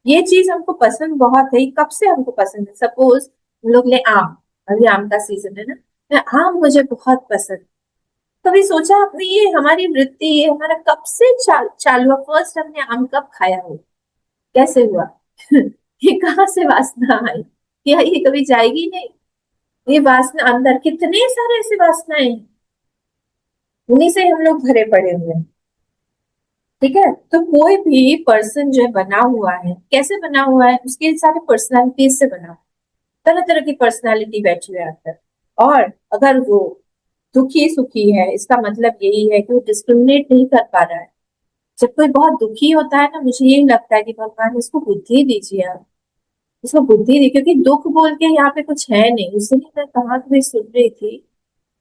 ये चीज हमको पसंद बहुत है, ये कब से हमको पसंद है। सपोज हम लोग ले आम, अभी आम का सीजन है ना, आम मुझे बहुत पसंद। कभी सोचा आपने ये हमारी वृत्ति, ये हमारा कब से चालू हुआ, फर्स्ट हमने आम कब खाया हो, कैसे हुआ ये कहाँ से वासना आई, क्या ये कभी जाएगी नहीं। ये वासना अंदर कितने सारे ऐसे वासनाएं हैं, उन्हीं से हम लोग भरे पड़े हुए हैं। ठीक है, तो कोई भी पर्सन जो है बना हुआ है, कैसे बना हुआ है, उसके सारे पर्सनालिटीज से बना हुआ है, तरह तरह की पर्सनालिटी बैठी हुई है अंदर। और अगर वो दुखी सुखी है, इसका मतलब यही है कि वो डिस्क्रिमिनेट नहीं कर पा रहा है। जब कोई बहुत दुखी होता है ना, मुझे यही लगता है कि भगवान इसको बुद्धि दीजिए आप, इसको बुद्धि दी, क्योंकि दुख बोल के यहाँ पे कुछ है नहीं। उसने मैं कहा भी सुन रही थी,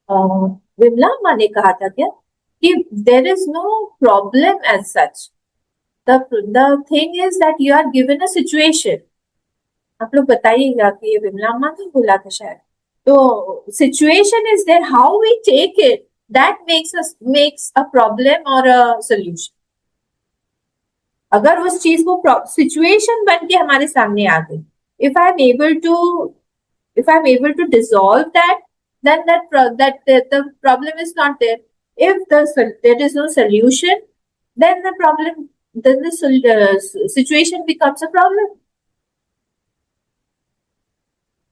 विमला माँ ने कहा था क्या कि there is no problem as such, the thing is that you are given a situation। आप लोग बताइएगा कि ये विमला अम्मा ने बोला था शायद। तो situation is there, how we take it that makes a problem और अ सोल्यूशन। अगर उस चीज को सिचुएशन बन के हमारे सामने आ गई, if I am able to dissolve that, then the problem is not there. If there is no solution, then the situation becomes a problem।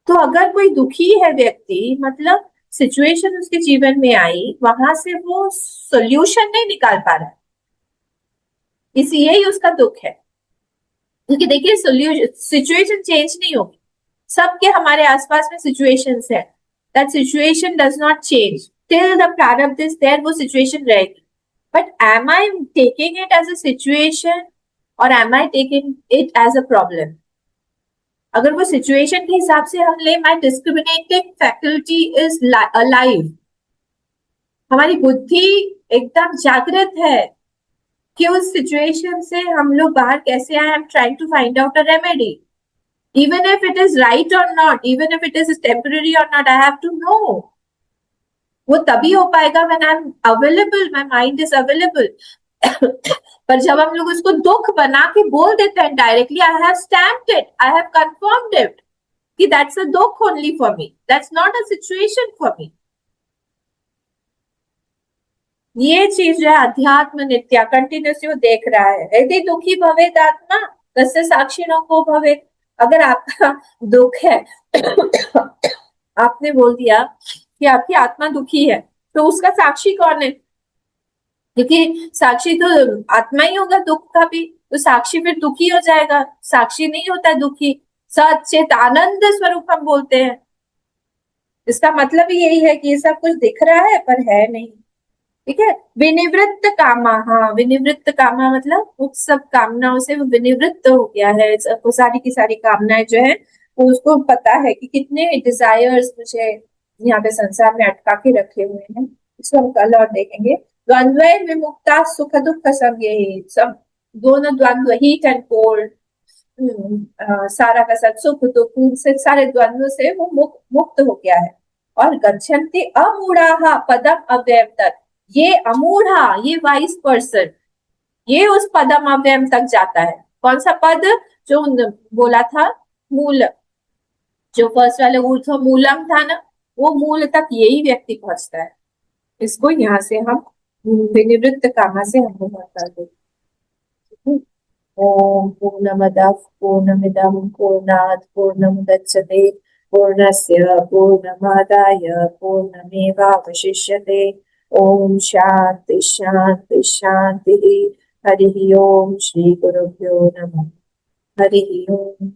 तो अगर कोई दुखी है व्यक्ति, मतलब सिचुएशन उसके जीवन में आई, वहां से वो सोल्यूशन नहीं निकाल पा रहा है, इसी यही उसका दुख है। क्योंकि देखिए सिचुएशन चेंज नहीं होगी, सबके हमारे आसपास में सिचुएशंस है, that situation does not change till the prarabdh is there, वो सिचुएशन रहेगी। But am I taking it as a situation और am I taking it as a problem. अगर वो सिचुएशन के हिसाब से हम ले, my discriminating faculty is alive, हमारी बुद्धि एकदम जागृत है कि उस सिचुएशन से हम लोग बाहर कैसे आए। I am trying to find out a remedy, even if it is right or not, even if it is temporary or not, I have to know। वो तभी हो पाएगा when I'm available, my mind is available। पर जब हम लोग उसको दुख बना के बोल देते हैं directly, I have stamped it, I have confirmed it कि that's a दुख only for me, that's not a situation for me। ये चीज जो है अध्यात्म नित्या कंटिन्यूसली वो देख रहा है। यदि दुखी भवेत आत्मा तस्य साक्षिणो को भवेत। अगर आपका दुख है आपने बोल दिया कि आपकी आत्मा दुखी है, तो उसका साक्षी कौन है? क्योंकि साक्षी तो आत्मा ही होगा दुख का भी, तो साक्षी फिर दुखी हो जाएगा। साक्षी नहीं होता दुखी, सच्चित आनंद स्वरूप हम बोलते हैं। इसका मतलब यही है कि ये सब कुछ दिख रहा है पर है नहीं। ठीक है, विनिवृत्त कामा, हाँ विनिवृत्त कामा मतलब उन सब कामनाओं से वो विनिवृत्त हो गया है। वो सारी की सारी कामनाएं जो है वो उसको पता है कि कितने डिजायर्स मुझे यहाँ पे संसार में अटका के रखे हुए हैं। इसको हम कल और देखेंगे। द्वंद्व विमुक्ता सुख दुख संज्ञे, सब दोनों द्वंद्व, हीट एंड कोल्ड, सारा का सब सुख दुख से, सारे द्वंद्व से वो मुक्त हो गया है। और गच्छन्ति अमूढ़ाः पदम अव्ययम तत्, ये अमूढ़ा, ये वाइस पर्सन, ये उस पदम अव्ययम तक जाता है। कौन सा पद? जो बोला था मूल, जो फर्स्ट वाले ऊर्ध्व मूलम था ना, वो मूल तक यही व्यक्ति पहुंचता है। इसको यहाँ से हम विनिवृत्त कामा से हम लोग कर देते। ओम पूर्णमदः पूर्णमिदं पूर्णात् पूर्णमुदच्यते पूर्णस्य पूर्णमादाय पूर्णमेवावशिष्यते। ओम शांति शांति शांति। हरि ओम। श्री गुरुभ्यो नमः। हरि ओम।